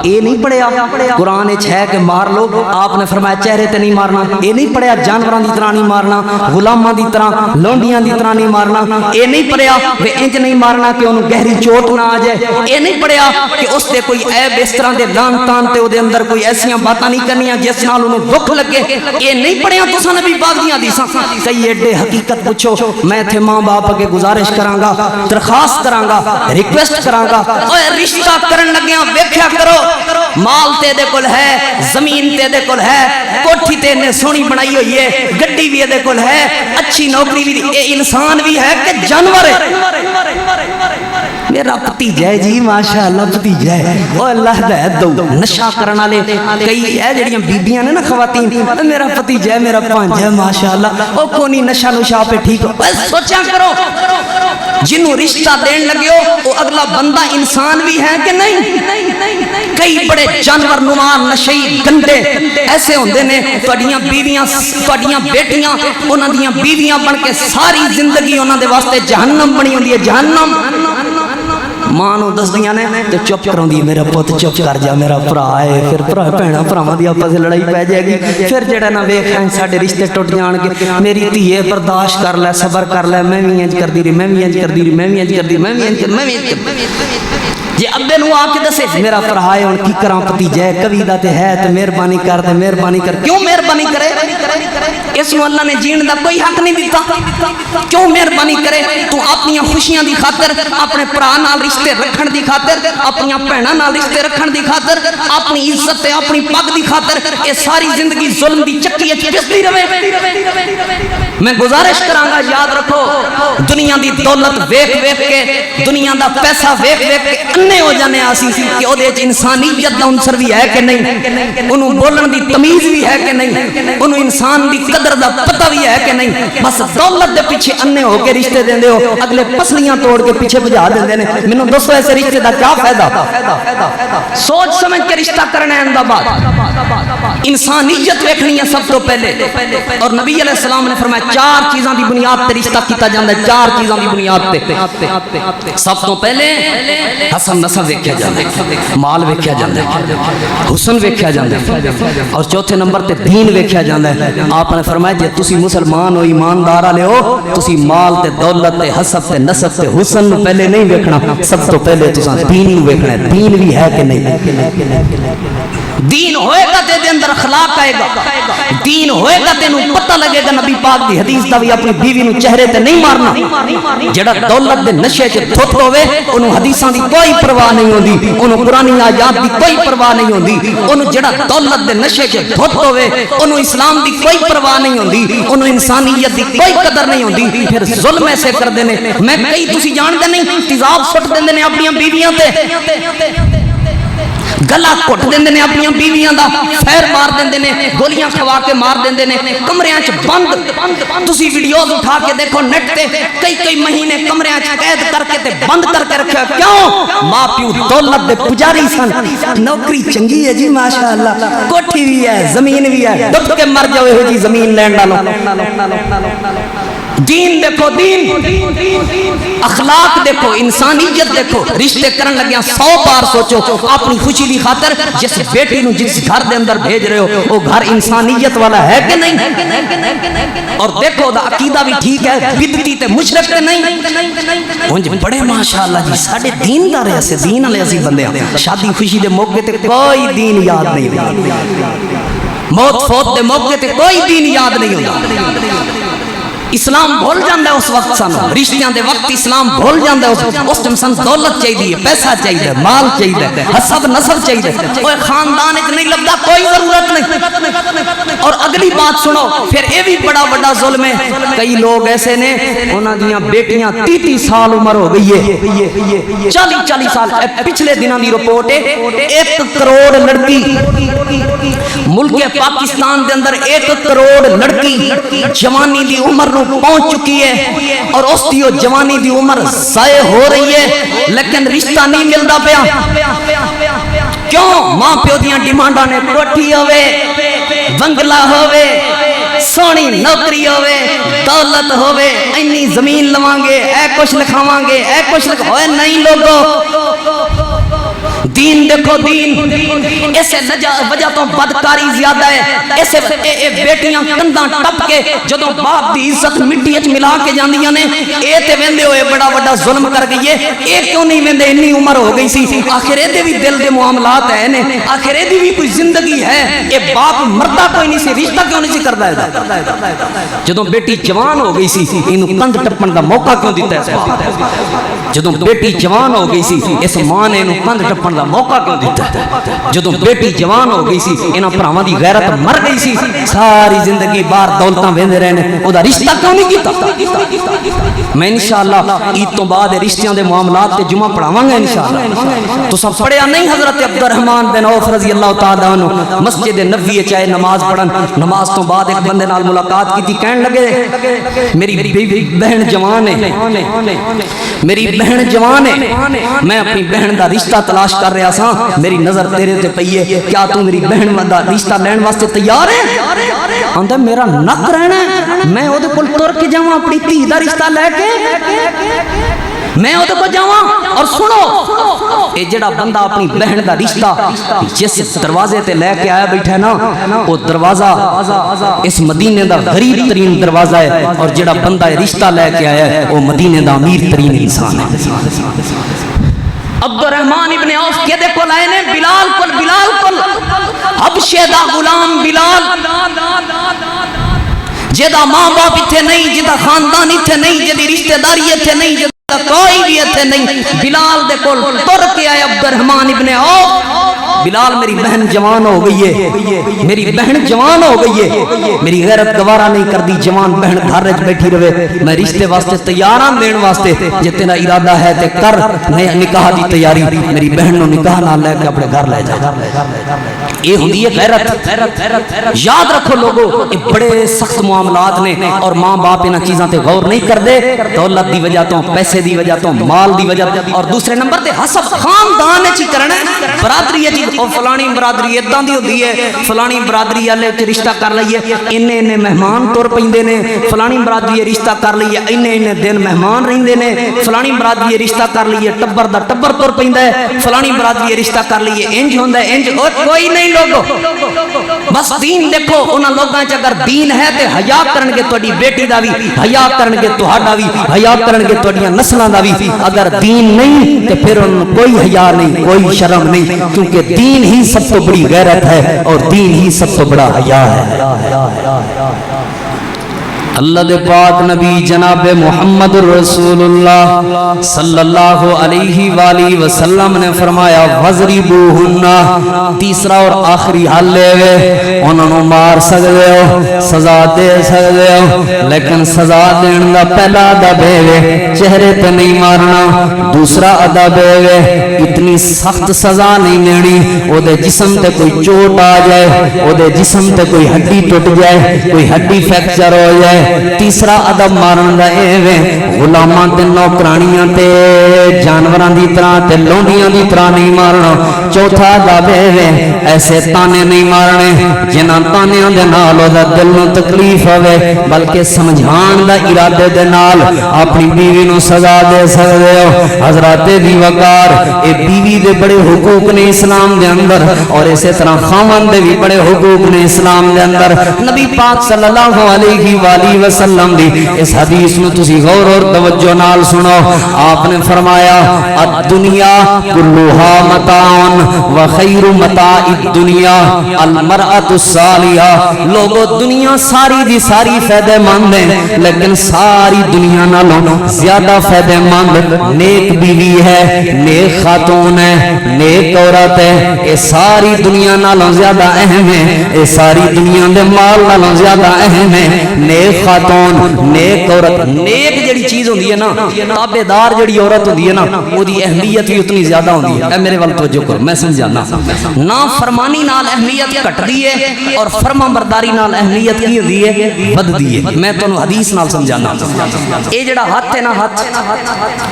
اے نہیں پڑھیا قرآن چ ہے کہ مار لو. آپ نے فرمایا چہرے تے نہیں مارنا, اے نہیں پڑھیا جانوراں دی طرح نہیں مارنا, غلاماں دی طرح لونڈیاں دی طرح نہیں مارنا. اے نہیں پڑھیا کہ انج نہیں مارنا کہ انہوں گہری چوٹ نہ آ جائے. اے نہیں پڑھیا کہ اس دے کوئی عیب اس طرح دے لان تان تے او دے اندر کوئی ایسیاں باتاں نہیں کرنیاں جس نال انہوں دکھ لگے. اے نہیں پڑھیا تساں نبی پاک دیاں حدیثاں. کئی ایڈے حقیقت پوچھو, میں تھے ماں باپ اگے گزارش کراں گا, درخواست کراں گا, ریکویسٹ کراں گا, اوے رشتہ کرن لگیاں ویکھیا کرو, مال تے دے کول ہے, زمین تے دے کول ہے, کوٹھی تے نے سونی بنائی ہوئی ہے, گڈی بھی دے کول ہے, اچھی نوکری بھی, اے انسان بھی ہے کہ جانور ہے. میرا بھتیجا ہے جی, ماشاءاللہ بھتیجا ہے, او اللہ ہدایت دو. نشہ کرن والے کئی اے جڑیاں بیبیاں نے نا خواتین, میرا بھتیجا ہے, میرا بھانجا ہے, ماشاءاللہ, او کونی نشہ نشا پہ ٹھیک ہو. سوچا کرو جنوں رشتہ دین لگے ہو وہ اگلا بندہ انسان بھی ہے کہ نہیں. کئی بڑے جانور نما نشئی گندے ایسے ہوندے نے, تہاڈیاں بیویاں, تہاڈیاں بیٹیاں انہاں دیاں بیویاں بن کے ساری زندگی انہاں دے واسطے جہنم بنی ہوندی ہے. جہنم ماں نو دس دیاں نے تے چپ کراندی, میرا پوت چپ کر جا, میرا بھرا ہے. پھر بھرا بھیڑاں بھراواں دی آپس وچ لڑائی پے جائے گی. پھر جڑا نہ ویکھاں ساڈے رشتے ٹوٹ جان گے, میری دھیے برداشت کر لے, صبر کر لے, میں وی انج کردی رہی, میں وی انج کردی رہی, میں وی انج کردی, میں وی انج کر, میں وی جی ابے نو آ کے دسے میرا بھرا ہے, ہن کی کراں بھتیجا ہے, کبھی دا تے ہے, تے مہربانی کر, تے مہربانی کر. کیوں مہربانی کرے؟ اس نو اللہ نے جین دا کوئی حق نہیں دیتا. کیوں مہربانی کرے؟ تو اپنی خوشیاں دی خاطر, اپنے بھرا نال رشتے رکھن دی خاطر, اپنی بہناں نال رشتے رکھن دی خاطر, اپنی عزت تے اپنی پگ دی خاطر اے ساری زندگی ظلم دی چکی وچ پسدی رہے. میں گزارش کراں یاد رکھو دنیا دی دولت ویکھ ویکھ کے دنیا دا پیسہ ویکھ ویکھ کے انے ہو جانے آسی کہ او دے انسانیت دا عنصر بھی ہے کہ نہیں، انہوں بولن دی تمیز بھی ہے کہ نہیں، انہوں انسان دی قدر دا پتہ بھی ہے کہ نہیں، بس دولت دے پیچھے انے ہو کے رشتے دیندے ہو، اگلے پسلیاں توڑ کے پیچھے بجا دیندے نے۔ مینوں دسو ایسے رشتے دا کیا فائدہ؟ سوچ سمجھ کے رشتہ کرنا ہے اندہ بات، انسانیت ویکھنی ہے سب تو پہلے، اور نبی علیہ السلام نے فرمایا 4 چیزاں دی بنیاد تے رشتہ کیتا جاندا ہے، 4 چیزاں دی بنیاد تے۔ سب تو پہلے حسن نسب ویکھیا جاندا ہے، مال ویکھیا جاندا ہے، حسن ویکھیا جاندا ہے، اور چوتھے نمبر تے دین ویکھیا جاندا ہے۔ آپ نے فرمایا جے تسی مسلمان ہو ایماندار والے ہو تسی مال تے دولت تے حسب تے نسب تے حسن نو پہلے نہیں ویکھنا، سب تو پہلے تساں دین نو ویکھنا ہے، دین بھی ہے کہ نہیں۔ دین ہوئے گا تے دے اندر اخلاق آئے گا، دین ہوئے گا تے نو پتہ لگے گا نبی پاک دی حدیث دا بھی اپنی بیوی نو چہرے تے نہیں مارنا۔ جڑا دولت دے نشے چ دھت ہوئے انہوں حدیثاں دی کوئی پرواہ نہیں ہوندی، انہوں قرآنی آیات دی کوئی پرواہ نہیں ہوندی، انہوں جڑا دولت دے نشے چ دھت ہوئے انہوں اسلام دی کوئی پرواہ نہیں ہوندی، انہوں انسانیت دی کوئی قدر نہیں ہوندی، پھر ظلم ایسے کر دینے۔ میں کئی تسی جان دے نہیں تیزاب سٹ دیندے نے اپنی بیویاں تے، گلا کٹ دیندے نے اپنی بیویاں دا، فیر مار دیندے نے، گولیاں کھوا کے مار دیندے نے، کمریاں چ بند۔ تسی ویڈیوز اٹھا کے دیکھو نیٹ تے، کئی مہینے کمریاں چ قید کر کے تے بند کر کے رکھا۔ کیوں؟ ماں پیو دولت دے پجاری سن، نوکری چنگی ہے جی ماشاءاللہ، کوٹھی بھی ہے زمین بھی ہے، ڈب کے مر جاؤ ہو جی زمین لین ڈالو۔ دین دیکھو، دین اخلاق دیکھو، انسانیت دیکھو، رشتے کرن لگیاں 100 بار سوچو اپنی خوشی دی خاطر جس بیٹی نو جس گھر دے اندر بھیج رہے ہو وہ گھر انسانیت والا ہے کہ نہیں، اور دیکھو دا عقیدہ بھی ٹھیک ہے، بدعتی تے مشرک تے نہیں۔ ہن بڑے ماشاءاللہ جی ساڈے دین دار ایسے دین والے اسی بندے ہیں، شادی خوشی دے موقع تے کوئی دین یاد نہیں، موت فوت دے موقع تے کوئی دین یاد نہیں ہوندا۔ اسلام بھول جاندہ ہے اس وقت سانو، رشتیاں دے وقت اسلام بھول جاندہ ہے، اس ٹائم سان دولت چاہیے، پیسہ چاہیے، مال چاہیے، حسب نسب چاہیے، کوئی خاندان ایک نہیں لگتا، کوئی ضرورت نہیں۔ اور اگلی بات سنو، پھر یہ بھی بڑا بڑا ظلم ہے، کئی لوگ ایسے نے انہاں دیاں بیٹیاں 30 سال عمر ہو گئی ہے، 40 سال، پچھلے دنوں دی رپورٹ ہے 1 کروڑ لڑکی ملک پاکستان دے اندر 1 کروڑ لڑکی جوانی دی عمر پہنچ چکی ہے، اور اس دی جوانی دی عمر ضائع ہو رہی ہے، لیکن رشتہ نہیں ملتا پیا۔ کیوں؟ ماں پیو دیاں ڈیمانڈاں نے کوٹھی ہوے، بنگلہ ہوے، سونی نوکری ہوے، دولت ہوے، اینی زمین لواں گے، اے کچھ لکھاواں گے، اے کچھ لکھوئے نہیں لوگو۔ دین دیکھو، دین اسے وجہ تو بدکاری زیادہ ہے، اسے بیٹیاں کنداں ٹپ کے جدوں باپ دی عزت مٹی اچ ملا کے جاندیاں نے، اے تے ویندے ہوئے بڑا بڑا ظلم کر گئی ہے، اے کیوں نہیں ویندے، انی عمر ہو گئی سی، آخر اے دے بھی دل دے معاملات ہے نے، آخر اے دی بھی کوئی زندگی ہے، اے باپ مردہ کوئی نہیں سی، رشتہ کیوں نہیں سی کردا ہے؟ جدوں بیٹی جوان ہو گئی سی اینوں کند ٹپن دا موقع کیوں دیتا ہے اس باپ؟ جدوں بیٹی جوان ہو گئی سی اس ماں نے اینوں کند ٹپن دا موقع کیوں دیتا ہے؟ جدوں بیٹی جوان ہو گئی سی انہاں بھراواں دی غیرت مر گئی سی، ساری زندگی باہر دولتاں ویندے رہنے، او دا رشتہ کیوں نہیں کیتا؟ میں انشاءاللہ عید تو بعد رشتیاں دے معاملات تے جمعہ پڑھاواں گا انشاءاللہ۔ تو سب پڑھیا نہیں حضرت عبد الرحمن بن عوف رضی اللہ تعالی عنہ مسجد نبوی چاہے نماز پڑھن، نماز تو بعد ایک بندے نال ملاقات کی تھی، کہنے لگے میری بہن جوان ہے، میری بہن جوان ہے، میں اپنی بہن دا رشتہ تلاش کر رہا سا، میری نظر تیرے تے پئی ہے، کیا تو میری بہن دا رشتہ لین واسطے تیار ہے؟ آندا میرا نک رہنا ہے، میں او دے کول تر کے جاواں اپنی دھی دا رشتہ لے کے، میں او دے کول جاواں؟ اور سنو اے جڑا بندہ اپنی بہن دا رشتہ جس دروازے تے لے کے آیا بیٹھا ہے نا، وہ دروازہ اس مدینے دا غریب ترین دروازہ ہے، اور جڑا بندہ رشتہ لے کے آیا ہے وہ مدینے دا امیر ترین انسان ہے۔ عبد الرحمن ابن عوف کے دے کول آئے نے، بلال کول حبشے دا غلام بلال، جیدہ ماں باپ اتھے نہیں، جیدہ خاندان اتھے نہیں، جیدی رشتہ داری اتھے نہیں، جیدہ کوئی بھی اتھے نہیں، بلال دے کول تر کے آئے عبد الرحمن ابن عوف، بلال میری بہن جوان ہو گئی ہے، میری بہن جوان ہو گئی ہے، میری غیرت گوارا نہیں کر دی جوان بہن گھر وچ بیٹھی رہے، میں رشتے واسطے تیار ہاں دین واسطے، جے تیرا ارادہ ہے تے کر نکاح دی تیاری، میری بہن نو نکاح نال لے کے اپنے گھر لے جا۔ یہ ہوندی ہے غیرت۔ یاد رکھو لوگو یہ بڑے سخت معاملات نے اور ماں باپ انہاں چیزاں تے غور نہیں کردے، دولت دی وجہ تو، پیسے دی وجہ تو، مال دی وجہ تو، اور دوسرے نمبر تے حسب خاندان وچ کرنا برادری وچ، اور فلانی برادری اداں دی ہوندی ہے، فلانی برادری والے وچ رشتہ کر لئیے انے مہمان تر پیندے نے، فلانی برادری رشتہ کر لئیے انے دن مہمان رہندے نے، فلانی برادری رشتہ کر لئیے ٹبر دا ٹبر تر پیندا ہے، فلانی برادری رشتہ کر لئیے انج ہوندا ہے انج، اور کوئی نہیں لوگو بس دین دیکھو انہاں لوگاں وچ اگر دین ہے تے حیا کرن گے تہاڈی بیٹی دا وی، حیا کرن گے تہاڈا وی، حیا کرن گے تہاڈیاں نسلاں دا وی، اگر دین نہیں تے پھر ان کوئی حیا نہیں، کوئی شرم نہیں، کیونکہ دین ہی سب تو بڑی غیرت ہے اور دین ہی سب تو بڑا حیا ہے۔ اللہ دے پاک نبی جناب محمد رسول اللہ صلی اللہ علیہ وآلہ وسلم نے فرمایا وَضْرِبُوهُنَّ، تیسرا اور آخری حل لے وے، انہوں نے مار سکتے ہو، سزا دے سکتے ہو، لیکن سزا دین دا پہلا ادب ہے چہرے تے نہیں مارنا، دوسرا ادب ہے اتنی سخت سزا نہیں دینی او دے جسم تے کوئی چوٹ آ جائے، او دے جسم تے کوئی ہڈی ٹوٹ جائے، کوئی ہڈی فریکچر ہو جائے، تیسرا ادب مارن دا اے غلاماں تے نوکرانیاں تے جانوراں دی طرح تے لونڈیاں دی طرح نہیں مارنا، چوتھا ادب اے ایسے تانے نہیں مارنے جنہاں تانیاں دے نال او دا دل نو تکلیف ہوے، بلکہ سمجھان دا ارادے دے نال اپنی بیوی نو سزا دے سکدے ہو۔ حضرات دی وقار اے بیوی دے بڑے حقوق نے اسلام دے اندر، اور اسی طرح خاوند دے بھی بڑے حقوق نے اسلام دے اندر۔ نبی پاک صلی اللہ علیہ وآلہ وسلم دی اس حدیث میں تسی غور اور توجہ نال سنو، آپ نے فرمایا الدنیا کلھا متاع وخیر متاع الدنیا المرأۃ الصالحہ، لوگو دنیا ساری دی ساری فائدہ مند ہے، لیکن ساری دنیا نالوں زیادہ فائدہ مند نیک بیوی ہے، نیک خاتون ہے، نیک عورت ہے، یہ ساری دنیا نالوں زیادہ اہم ہے، یہ ساری دنیا دے مال نالوں زیادہ اہم ہے۔ نیک خاتون، نیک عورت، نیک جڑی چیز ہوندی ہے نا، تابعدار جڑی عورت ہوندی ہے نا، وہ دی اہمیت بھی اتنی زیادہ ہوندی ہے۔ اے میرے وال توجہ کرو، میں سمجھانا، نا فرمانی نال اہمیت گھٹدی ہے اور فرما برداری نال اہمیت کی ہوندی ہے بددی ہے۔ میں تانوں حدیث نال سمجھانا، اے جڑا ہاتھ ہے نا، ہاتھ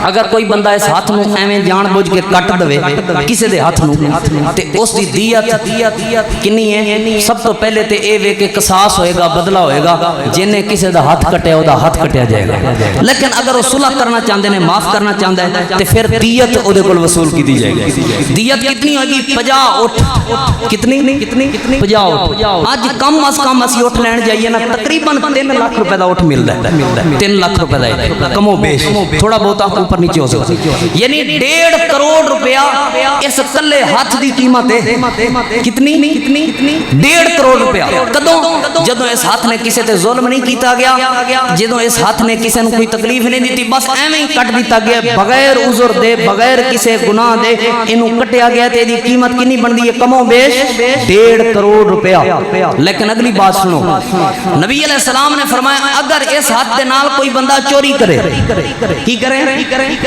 اگر کوئی بندہ اس ہاتھ نو ایویں جان بوجھ کے کٹ دے کسے دے ہاتھ نو تے اس دی دیت کنی ہے؟ سب تو پہلے تے اے وے کہ قصاص ہوئے گا، بدلہ ہوئے گا، جنہیں کسے دا ہاتھ کٹے او دا ہاتھ کٹیا جائے گا، لیکن اگر وہ صلح کرنا چاہتے ہیں، معاف کرنا چاہتا ہے تے پھر دیت او دے کول وصول کی دی جائے گی۔ دیت کتنی ہوگی؟ 50 اٹھ، کتنی 50 اٹھ۔ آج کم از کم اسی اٹھ لین جائیے نا، تقریباً 3 لاکھ روپے دا اٹھ ملدا ہے، 3 لاکھ روپے دا ہے، کم و بیش، تھوڑا بہت اوپر نیچے ہو سکتا ہے، یعنی 1.5 کروڑ روپیہ اس کلے ہاتھ دی قیمت ہے۔ کتنی 1.5 کروڑ روپیہ۔ کدوں؟ جدوں اس ہاتھ نے کسے تے ظلم نہیں کیتا گیا، جدوں اس ہاتھ نے کسے نو کوئی تکلیف نہیں دیتی، بس ایویں ہی کٹ دیتا گیا بغیر عذر دے، بغیر کسے گناہ دے، اینو کٹیا گیا تے دی قیمت کنی بندی ہے؟ کم و بیش 1.5 کروڑ روپیہ۔ لیکن اگلی بات سنو، نبی علیہ السلام نے فرمایا اگر اس ہاتھ دے نال کوئی بندہ چوری کرے، کی کرے؟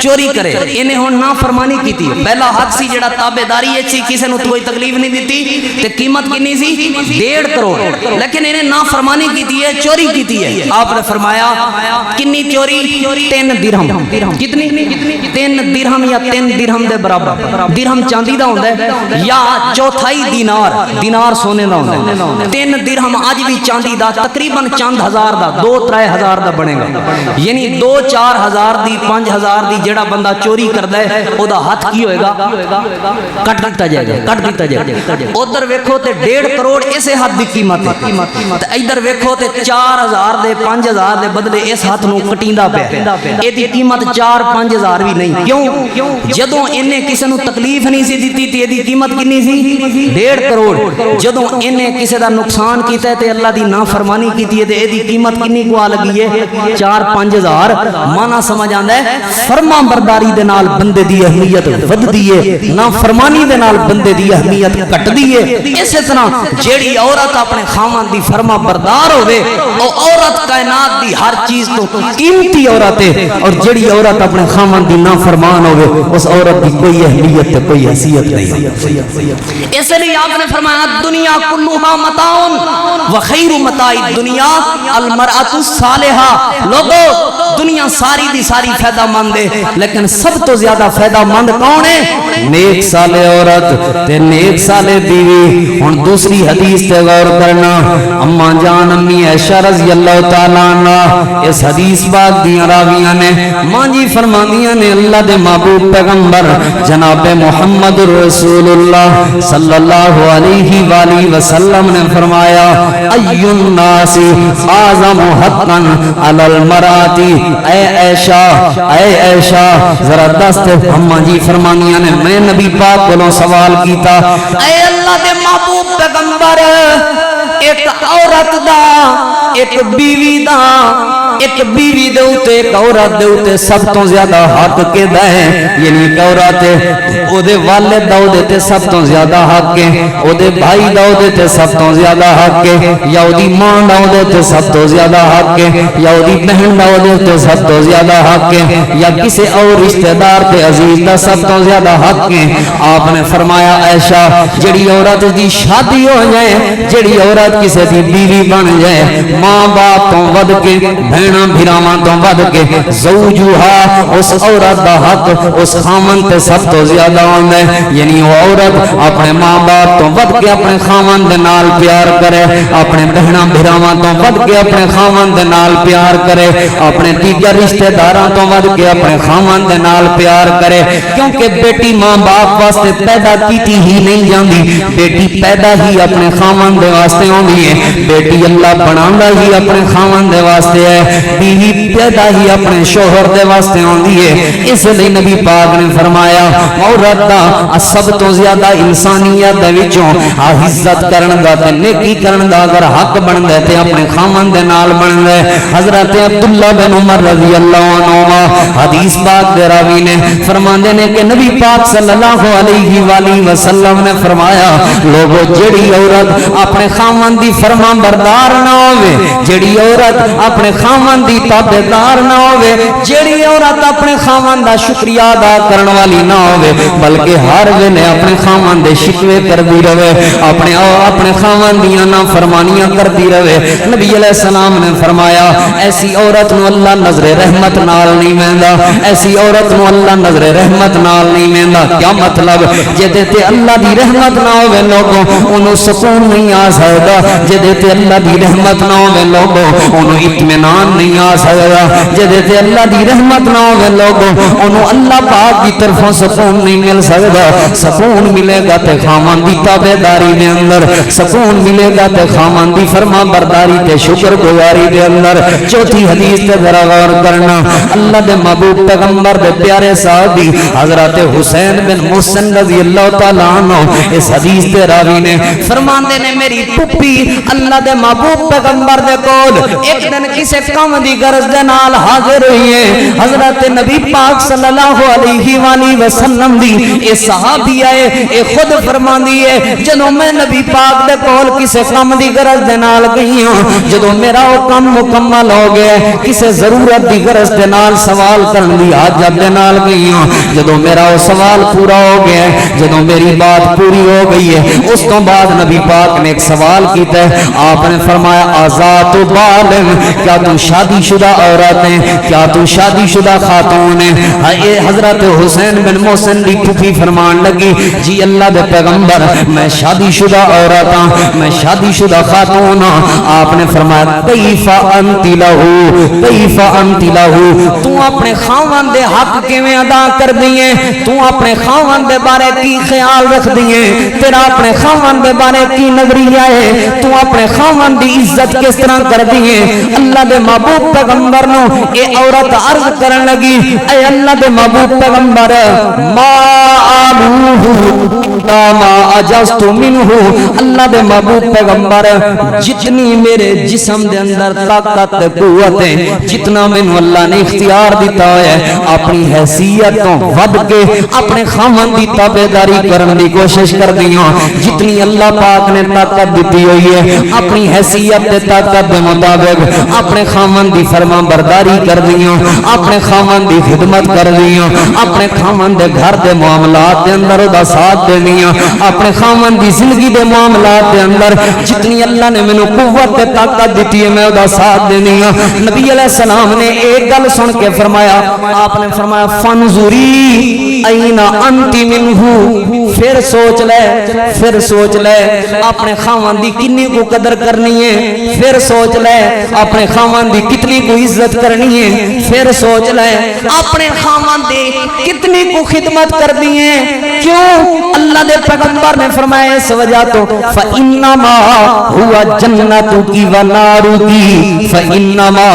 چوری کرے، انہیں ہن نافرمانی کیتی، پہلا ہاتھ سی جڑا تابعداری ہے سی، کسے نو کوئی تکلیف نہیں دیتی تے قیمت کنی سی 1.5 کروڑ، لیکن انہیں نافرمانی کیتی ہے، چوری کیتی ہے۔ آپ نے فرمایا کنی چوری؟ 3 درہم۔ کتنی؟ 3 درہم یا 3 درہم دے برابر۔ درہم چاندی دا ہوندا ہے یا چوتھائی دینار، دینار سونے دا ہوندا ہے۔ 3 درہم اج بھی چاندی دا تقریباً چند ہزار دا، 2-3 ہزار دا بنے گا، یعنی 2-4 ہزار دی، 5 ہزار دی جڑا بندہ چوری کردا ہے او دا ہاتھ کی ہوئے گا؟ کٹ دیتا جائے گا، کٹ دیتا جائے گا۔ ادھر ویکھو تے 1.5 کروڑ اسے ہاتھ دی قیمت ہے، تے ادھر ویکھو تے 4000 دے 5000 دے بدلے اس ہاتھ نو کٹیندا پیا ایدی قیمت 4-5 ہزار بھی نہیں کیوں جدوں انہیں کسے نو تکلیف نہیں سی دتی تے ایدی قیمت کنی سی 1.5 کروڑ جدوں انہیں کسے دا نقصان کیتا ہے تے اللہ دی نافرمانی کیتی ہے تے ایدی قیمت کنی کو آ لگی ہے 4-5 ہزار مانا سمجھ آندا ہے فرما برداری دے نال بندے دی اہمیت وددی ہے نافرمانی دے نال بندے دی اہمیت گھٹدی ہے اسی طرح جیڑی عورت اپنے خاوند دی فرما بردار ہوے او عورت کائنات دی ہر چیز تو قیمتی عورت ہے اور جیڑی عورت اپنے خاوند دی نافرمان ہوے اس عورت دی کوئی اہمیت تے کوئی حیثیت نہیں اس لیے آپ نے فرمایا دنیا کلھا متاع وخیر متاع الدنیا المرأۃ الصالحہ لوگو دنیا ساری دی ساری فائدہ مند ہے لیکن سب تو زیادہ فائدہ مند کون ہے نیک صالح عورت تے نیک صالح بیوی ہن دوسری حدیث تے غور کرنا اما جان امی عائشہ رضی اللہ تعالی عنہ اس حدیث پاک دی راویاں نے ماں جی فرماندیاں نے اللہ دے محبوب پیغمبر جناب محمد رسول اللہ صلی اللہ علیہ وآلہ وسلم نے فرمایا ای الناس اعظم حقا علی المرأۃ اے عائشہ ذرا دست اما جی فرماندیاں نے میں نبی پاک کو سوال کیتا اے اللہ دے محبوب پیغمبر ایک عورت دا ایک بیوی دا ایک بیوی دے اوتے ایک عورت دے اوتے سب تو زیادہ حق کیدا ہے یعنی ایک عورت او دے والد دا او دے تے سب تو زیادہ حق ہے او دے بھائی دا او دے تے سب تو زیادہ حق ہے یا او دی ماں دا او دے تے سب تو زیادہ حق ہے یا او دی بہن دا او دے تے سب تو زیادہ حق ہے یا کسی اور رشتہ دار تے عزیز دا سب تو زیادہ حق ہے آپ نے فرمایا عائشہ جڑی عورت دی شادی ہو جائے جڑی عورت کسی دی بیوی بن جائے ماں باپ تو ود کے بہنا بھراواں تو ود کے زوجھا اس عورت دا حق اس خاوند تے سب تو زیادہ ہوندا ہے یعنی وہ عورت اپنے ماں باپ تو ود کے اپنے خاوند دے نال پیار کرے اپنے بہنا بھراواں تو ود کے اپنے خاوند دے نال پیار کرے اپنے دیگر رشتہ داراں تو ود کے اپنے خاوند دے نال پیار کرے کیونکہ بیٹی ماں باپ واسطے پیدا کیتی ہی نہیں جاندی بیٹی پیدا ہی اپنے خاوند دے واسطے ہوندی ہے بیٹی اللہ بناندا ہی اپنے خاوند دے واسطے ہے بیوی پیدا ہی اپنے شوہر دے واسطے ہوندی ہے اس لیے نبی پاک نے فرمایا عورت دا سب تو زیادہ انسانیت دے وچوں عزت کرن دا تے نیکی کرن دا اگر حق بندا ہے تے اپنے خاوند دے نال بندا ہے حضرت عبداللہ بن عمر رضی اللہ عنہما حدیث پاک دے راوی نے فرماندے نے کہ نبی پاک صلی اللہ علیہ وآلہ وسلم نے فرمایا لوگو جڑی عورت اپنے خاوند دی فرما بردار نہ ہوے جڑی عورت اپنے خاوند دی تابعدار نہ ہوے جڑی عورت اپنے خاوند دا شکریہ ادا کرن والی نہ ہوے بلکہ ہر ویلے اپنے خاوند دے شکوے کردی رہے اپنے خاوند دیاں نافرمانیاں کردی رہے نبی علیہ السلام نے فرمایا ایسی عورت نو اللہ نظر رحمت نال نہیں ویندا ایسی عورت نو اللہ نظر رحمت نال نہیں ویندا کیا مطلب جدے تے اللہ دی رحمت نہ ہوے لوگوں اونوں سکون نہیں آ سکدا جدے تے اللہ دی رحمت نہ ہوے لوگوں اونوں اطمینان نہیں آ سکدا جدے تے اللہ دی رحمت نہ ہوے لوگوں اونوں اللہ پاک دی طرفوں سکون نہیں مل سکدا سکون ملے گا تے خاوند دی تابعداری دے اندر سکون ملے گا تے خاوند دی فرما برداری تے شکر گزاری دے اندر چوتھی حدیث تے ذرا غور کرنا اللہ دے محبوب پیغمبر دے پیارے صحابی حضرت حسین بن محسن رضی اللہ تعالی عنہ اس حدیث تے راوی نے فرماندے نے میری پھپھی اللہ دے محبوب پیغمبر دے کول ایک دن کسے کام دی غرض دے نال حاضر ہوئی ہے حضرت نبی پاک صلی اللہ علیہ وآلہ وسلم دی اے صحابی آئے اے خود فرماندی ہے جدوں میں نبی پاک دے کول کسے کام دی غرض دے نال گئی ہوں جدوں میرا وہ کام مکمل ہو گیا کسے ضرورت دی غرض دے نال سوال کرن دی حاجت دے نال گئی ہوں جدوں میرا وہ سوال پورا ہو گیا جدوں میری بات پوری ہو گئی ہے اس تو بعد نبی پاک نے ایک سوال کیتا ہے آپ نے فرمایا آزاد بال کیا تم شادی شدہ عورت ہے، کیا تو شادی شدہ خاتون ہے؟ اے حضرت حسین بن محسن دی پھوپھی فرمان لگی جی اللہ دے پیغمبر میں شادی شدہ عورت ہاں، میں شادی شدہ خاتون ہاں۔ آپ نے فرمایا کیف انت لہو، کیف انت لہو، تو اپنے خاوند دے حق کیویں ادا کر دیے، تو اپنے خاوند دے بارے کی خیال رکھ دیے، تیرا اپنے خاوند دے بارے کی نظریہ ہے، تو اپنے خاوند دی عزت کس طرح کر دیے؟ اللہ دے محبوب پیغمبر نو اے عورت عرض کرن لگی اے اللہ دے محبوب پیغمبر ما آلوہ ما اجزت منہ، اللہ دے محبوب پیغمبر جتنی میرے جسم دے اندر طاقت قوت ہے، جتنا مینوں اللہ نے اختیار دیتا ہے، اپنی حیثیت تو ود کے اپنے خاوند دی تابعداری کرن دی کوشش کر دیاں، جتنی اللہ پاک نے طاقت دیتی ہوئی ہے اپنی حیثیت تے طاقت دے مطابق اپنے خاوند دی فرما برداری کر دیاں، اپنے خاوند دی خدمت کر دیاں، اپنے خاوند دے گھر دے معاملات دے اندر دا ساتھ دینیاں، اپنے خاوند دی زندگی دے معاملات دے اندر جتنی اللہ نے مینوں قوت تے طاقت دیتی ہے میں دا ساتھ دینیاں۔ نبی علیہ السلام نے ایک گل سن کے فرمایا، آپ نے فرمایا فنظری اینا انت منہ، پھر سوچ لے، پھر سوچ لے اپنے خاوند دی کنی کو قدر کرنی ہے، پھر سوچ لے اپنے خاوند دی کتنی کو عزت کرنی ہے، پھر سوچ لے اپنے خاوند دی کتنی کو خدمت کرنی ہے۔ کیوں؟ اللہ دے پیغمبر نے فرمایا اس وجہ تو فَإِنَّمَا هُوَ جَنَّتُكِ وَنَارُكِ، فَإِنَّمَا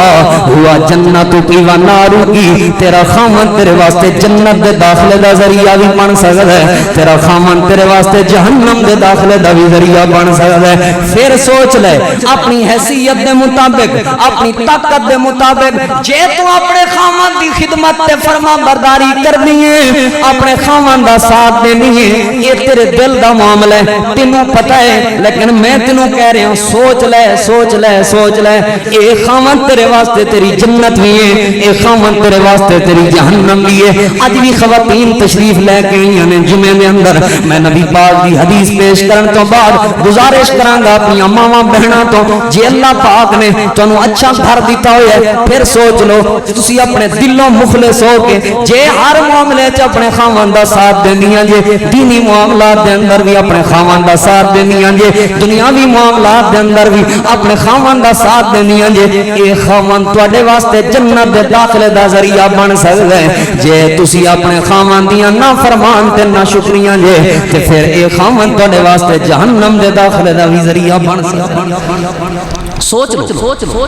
هُوَ جَنَّتُكِ وَنَارُكِ، تیرا خاوند تیرے واسطے جنت دے داخلے دا ذریعہ بھی بن سکتا ہے، تیرا خاوند تیرے واسطے جہنم دے داخلے دا بھی ذریعہ بن سکتا ہے۔ پھر سوچ لے اپنی حیثیت دے مطابق اپنی طاقت دے مطابق جے تو اپنے خاوند دی خدمت تے فرما برداری کرنی ہے، اپنے خاوند دا ساتھ دینی ہے، یہ تیرے دل دا معاملہ ہے، تینوں پتہ ہے، لیکن میں تینوں کہہ رہا ہوں سوچ لے سوچ لے سوچ لے، اے خاوند تیرے واسطے تیری جنت بھی ہے، اے خاوند تیرے واسطے تیری جہنم بھی ہے۔ اج بھی خواتین تشریف لے کے آئیاں نے جمعے دے اندر، میں نبی پاک دی حدیث پیش کرن تو بعد گزارش کراں گا اپنی ماواں بہناں تو جے اللہ پاک نے تانوں اچھا گھر دیتا ہویا ہے پھر سوچ لو تسی اپنے دلوں مخلص ہو کے جے ہر معاملے چ اپنے خاوند دا ساتھ دیندیاں جے، دینی معاملات دے اندر بھی اپنے خاوند دا ساتھ دیندیاں جے، دنیاوی معاملات دے اندر بھی اپنے خاوند دا ساتھ دیندیاں جے، اے خاوند تواڈے واسطے جنت دے داخلے دا ذریعہ بن سکدا ہے۔ جے تسی اپنے خاوند دیاں نافرمان تے ناشکریاں جے تے پھر اے خاوند تواڈے واسطے جہنم دے داخلے دا بھی ذریعہ بن سکدا ہے۔ سوچ لو،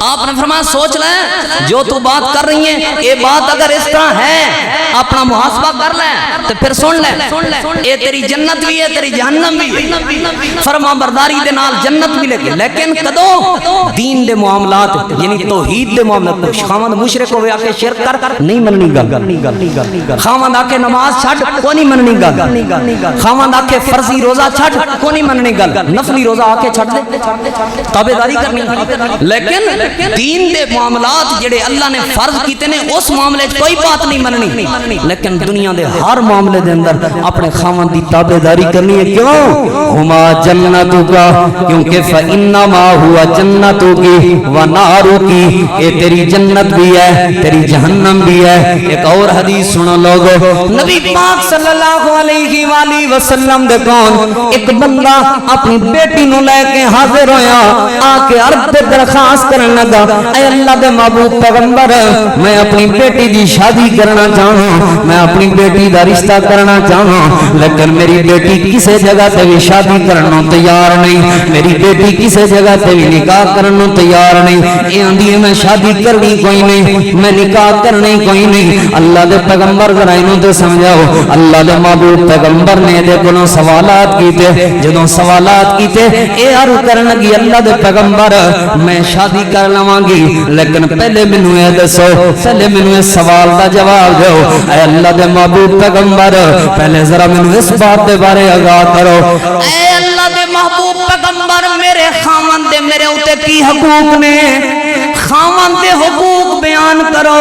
آپ نے فرمایا سوچ لیں جو تو بات کر رہی ہیں یہ بات اگر اس طرح ہے اپنا محاسبہ کر لیں تو پھر سن لیں یہ تیری جنت بھی ہے تیری جہنم بھی ہے، فرما برداری دے نال جنت بھی لیکن کدوں دین دے معاملات یعنی توحید دے معاملات، خاوند مشرک ہوئے آکے شرک کر نہیں مننی گل، خاوند آکے نماز چھڈ کو نہیں مننی گل، خاوند آکے فرضی روزہ چھڈ کو نہیں مننی گل، نفلی روزہ آکے چھڈ دے تابعداری کرنی، لیکن دین دے معاملات جڑے اللہ نے فرض کیتے نے اس معاملے کوئی بات نہیں مننی، لیکن دنیا دے ہر معاملے دے اندر اپنے خاوند دی تابعداری کرنی ہے۔ کیوں؟ ہما جنتکا، کیونکہ فإنما ہوا جنتکی ونارکی، اے تیری جنت بھی ہے تیری جہنم بھی ہے۔ ایک اور حدیث سنو لوگو، نبی پاک صلی اللہ علیہ وآلہ وسلم دے کون ایک بندہ اپنی بیٹی نو لے کے حاضر ہویا، آ کے عرض تے درخواست کرن لگا اے اللہ دے محبوب پیغمبر میں اپنی بیٹی دی شادی کرنا چاہوں، میں اپنی بیٹی دا رشتہ کرنا چاہوں، لیکن میری بیٹی کسے جگہ تے بھی شادی کرنا تیار نہیں، میری بیٹی کسے جگہ تے بھی نکاح کرنا تیار نہیں، اے آندی ہے میں شادی کرنی کوئی نہیں، میں نکاح کرنی کوئی نہیں۔ اللہ دے پیغمبر ذرا انہوں تے سمجھاؤ، اللہ دے محبوب پیغمبر نے دے کولوں سوالات کیتے، جدوں سوالات کیتے اے عرض کرن لگی اللہ دے پیغمبر میں شادی کر لواں گی، لیکن پہلے مینوں اے دسو، پہلے مینوں اس سوال دا جواب دیو، اے اللہ دے محبوب پیغمبر پہلے ذرا مینوں اس بات دے بارے آگاہ کرو، اے اللہ دے محبوب پیغمبر میرے خاوند دے میرے اوتے کی حقوق نے؟ خاوند دے حقوق بیان کرو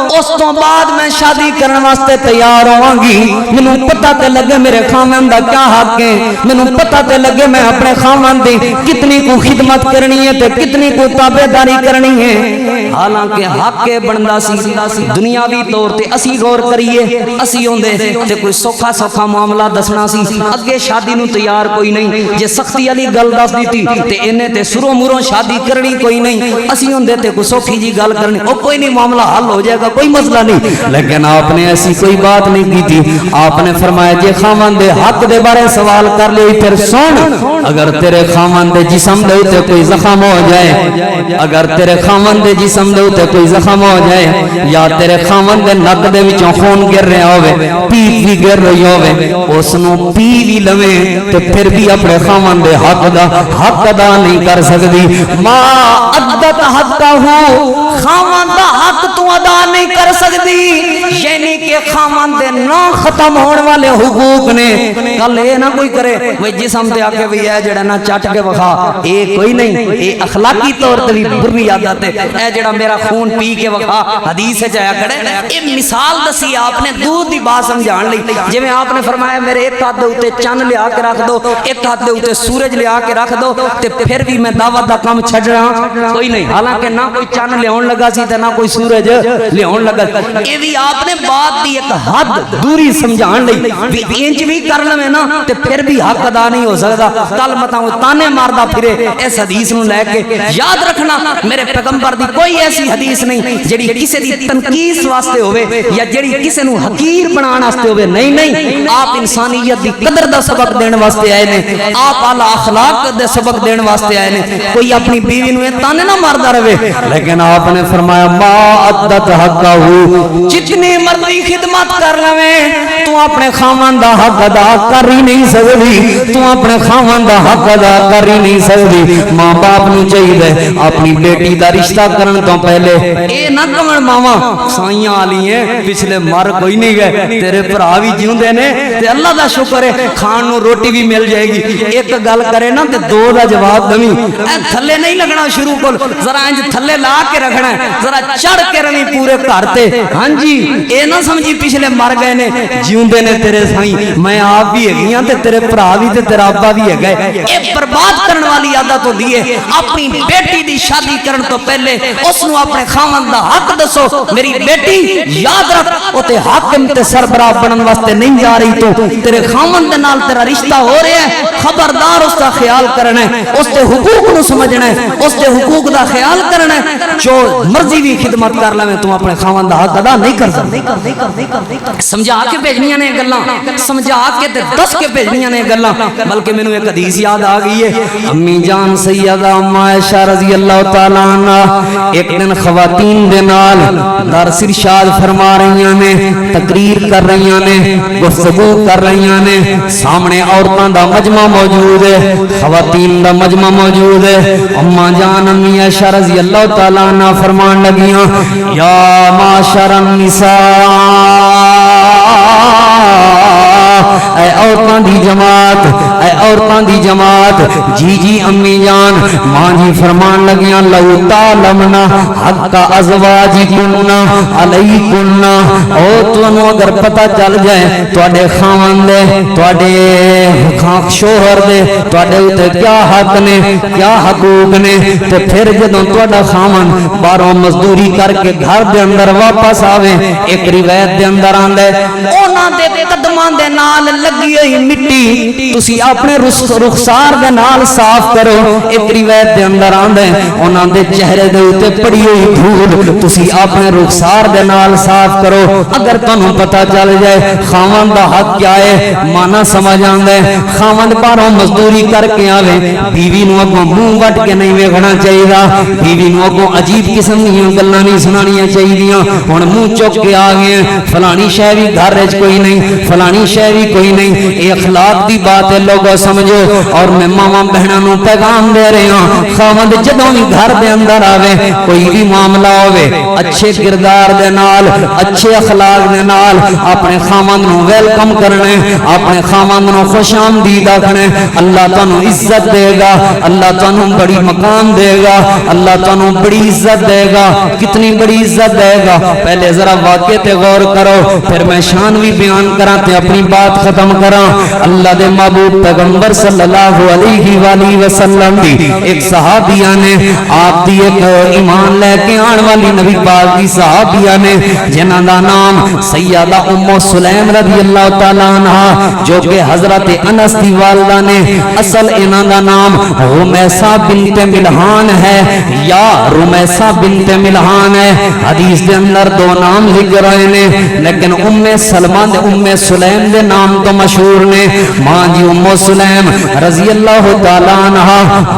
اس تو بعد میں شادی کرنے واسطے تیار ہوں گی مینوں پتہ تے لگے میرے خاوند دا کیا حق ہے مینوں پتہ تے لگے میں اپنے خاوند دی کتنی کو خدمت کرنی ہے تے کتنی کو تابعداری کرنی ہے حالانکہ حق کے بندا سی دنیاوی طور تے اسی غور کریے اسی ہوندے تے کوئی سوکھا سوکھا معاملہ دسنا سی اگے شادی نو تیار کوئی نہیں جے سختی والی گل دس دیتی تے اینے تے سروں مروں شادی کرنی کوئی نہیں اسی ہوندے تے کوئی سوکھی جی گل کرنی او کوئی نہیں معاملہ حل ہو جائے گا کوئی مسئلہ نہیں لیکن آپ نے ایسی کوئی بات نہیں کی تھی آپ نے فرمایا جے خاوند دے حق دے بارے سوال کر لے پھر سن اگر تیرے خاوند دے جسم دے تے کوئی زخم ہو جائے اگر تیرے خاوند دے جسم دے تے کوئی زخم ہو جائے یا تیرے خاوند دے نک دے وچوں خون گر رہا ہوے پیپ بھی گر رہی ہوے اس نو پی بھی لویں تے پھر بھی اپنے خاوند دے حق ادا نہیں کر سکدی ما ادت حقہ خاوند دا حق تو ادا نہیں کر سکتی یعنی کہ خاوند دے نہ ختم ہونے والے حقوق نے کل اے نہ کوئی کرے وہ جسم تے آکے بھی اے جڑا نہ چٹ کے وکھا اے کوئی نہیں اے اخلاقی طور تے بھی بری عادت ہے اے جڑا میرا خون پی کے وکھا حدیث وچ آیا کھڑے اے مثال دسی آپ نے دور دی بات سمجھان لئی جویں آپ نے فرمایا میرے ایک ہاتھ دے اوتے چند لیا کے رکھ دو ایک ہاتھ دے اوتے سورج لیا کے رکھ دو تے پھر بھی میں دعوت دا کام چھڈنا کوئی نہیں حالانکہ نہ کوئی چند لیاون لگا سی تے نہ کوئی سورج لیاون لگا اے بھی آپ نے بات دی ایک حد دوری سمجھان لئی بھی انج بھی کر لویں نا تے پھر بھی حق ادا نہیں ہو سکدا کل متاں تانے ماردا پھرے اس حدیث نو لے کے یاد رکھنا میرے پیغمبر دی کوئی ایسی حدیث نہیں جڑی کسے دی تنقیص واسطے ہوے یا جڑی کسے نو حقیر بنان واسطے ہوے نہیں آپ انسانیت دی قدر دا سبق دین واسطے آئے نے آپ اعلی اخلاق دے سبق دین واسطے آئے نے کوئی اپنی بیوی نو تانے نہ ماردا رہے لیکن آپ نے فرمایا ما عدت حقہ جتنی مرضی خدمت کر لویں تو اپنے خاوند دا حق ادا کر ہی نہیں سکدی تو اپنے خاوند دا حق ادا کر ہی نہیں سکدی ماں باپ نو چاہیے اپنی بیٹی دا رشتہ کرن تو پہلے اے نہ کمن ماواں سائیاں والی ہیں پچھلے مر کوئی نہیں گئے تیرے بھرا بھی جیوندے نے تے اللہ دا شکر ہے کھان نو روٹی بھی مل جائے گی ایک گل کرے نا تے دو دا جواب دمی اے تھلے نہیں لگنا شروع کول ذرا انج تھلے لا کے رکھنا ہے ذرا چڑھ کے رہی پورے گھر تے ہاں جی اے نہ سمجھی پچھلے مر گئے نے جیوندے نے تیرے سائیں میں آپ بھی ہگیاں تے تیرے بھرا بھی تے تیرا ابا بھی ہے گئے اے برباد کرن والی عادت ہوندی ہے اپنی بیٹی دی شادی کرن تو پہلے اس نو اپنے خاوند دا حق دسو میری بیٹی یاد رکھ او تے حاکم تے سربراہ بنن واسطے نہیں جا رہی تو تیرے خاوند دے نال تیرا رشتہ ہو رہا ہے خبردار اس دا خیال کرنا ہے اس دے حقوق نو سمجھنا ہے اس دے حقوق دا خیال کرنا ہے جو مرضی بھی خدمت کر لویں تو اپنے خاوند دا حق ادا نہیں کر سکدا سمجھا کے بھیجنیاں نے گلاں سمجھا کے تے دس کے بھیجنیاں نے گلاں بلکہ مینوں ایک حدیث یاد آ گئی ہے امی جان سیدہ ام عائشہ رضی اللہ تعالی عنہا ایک دن خواتین دے نال درس ارشاد فرما رہی نے تقریر کر رہی نے گفتگو کر رہی نے سامنے عورتاں دا مجمع موجود ہے خواتین دا مجمع موجود ہے اما جان امی عائشہ رضی اللہ تعالی عنہا فرمان لگیاں یا معاشر النساء اے عورتاں دی جماعت اے عورتاں دی جماعت جی جی امی جان ماں جی فرمان لگیاں لو تعلمنا حق ازواجکن علیکن او تانوں اگر پتہ چل جائے تواڈے خاوند دے تواڈے شوہر دے تواڈے اوتے کیا حق نے کیا حقوق نے تے پھر جدوں تواڈا خاوند باہروں مزدوری کر کے گھر دے اندر واپس آوے ایک روایت دے اندر آندا ہے انہاں دے قدماں دے نال لگی ہوئی مٹی تسی اپنے رخسار دے نال صاف کرو ایک روایت دے اندر آندا ہے انہاں دے چہرے دے اوتے پڑی ہوئی دھول تسی اپنے رخسار دے نال صاف کرو اگر تانوں پتہ چل جائے خاوند دا حق کیا ہے مانا سمجھ آندا ہے خاوند باہروں مزدوری کر کے آوے بیوی نو اگوں منہ وٹ کے نہیں ویکھنا چاہیے بیوی نو اگوں عجیب قسم دیاں گلاں نہیں سنانیاں چاہیے ہن منہ چک کے آ گئے فلانی شے بھی گھر وچ کوئی نہیں فلانی شے بھی کوئی نہیں اے اخلاق دی بات ہے لوگوں سمجھو اور میں ماما بہنوں نو پیغام دے رہے ہوں خاوند جدوں بھی گھر دے اندر آوے کوئی بھی معاملہ ہوے اچھے کردار دے نال اچھے اخلاق دے نال اپنے خاوند نو ویلکم کرنے اپنے خاوند نو خوش آمدید آکھنے اللہ تانوں عزت دے گا اللہ تانوں بڑی مقام دے گا اللہ تانوں بڑی عزت دے گا کتنی بڑی عزت دے گا پہلے ذرا واقعے تے غور کرو پھر میں شان بھی بیان کراں تے اپنی بات ختم کراں اللہ دے محبوب پیغمبر صلی اللہ علیہ وآلہ وسلم دی ایک صحابیہ نے آپ دی ایک ایمان لے کے آن والی نبی پاک دی صحابیہ نے جنہاں دا نام سیدہ ام سلیم رضی اللہ تعالیٰ عنہ جو کہ حضرت انس دی والدہ نے اصل انہاں دا نام رمیسہ بنت ملحان ہے یا رمیسہ بنت ملحان ہے حدیث دے اندر دو نام لکھ رہے نے لیکن ام سلمہ دے ام سلیم دے نام تو مشہور نے ماں جی ام سلیم رضی اللہ تعالیٰ عنہ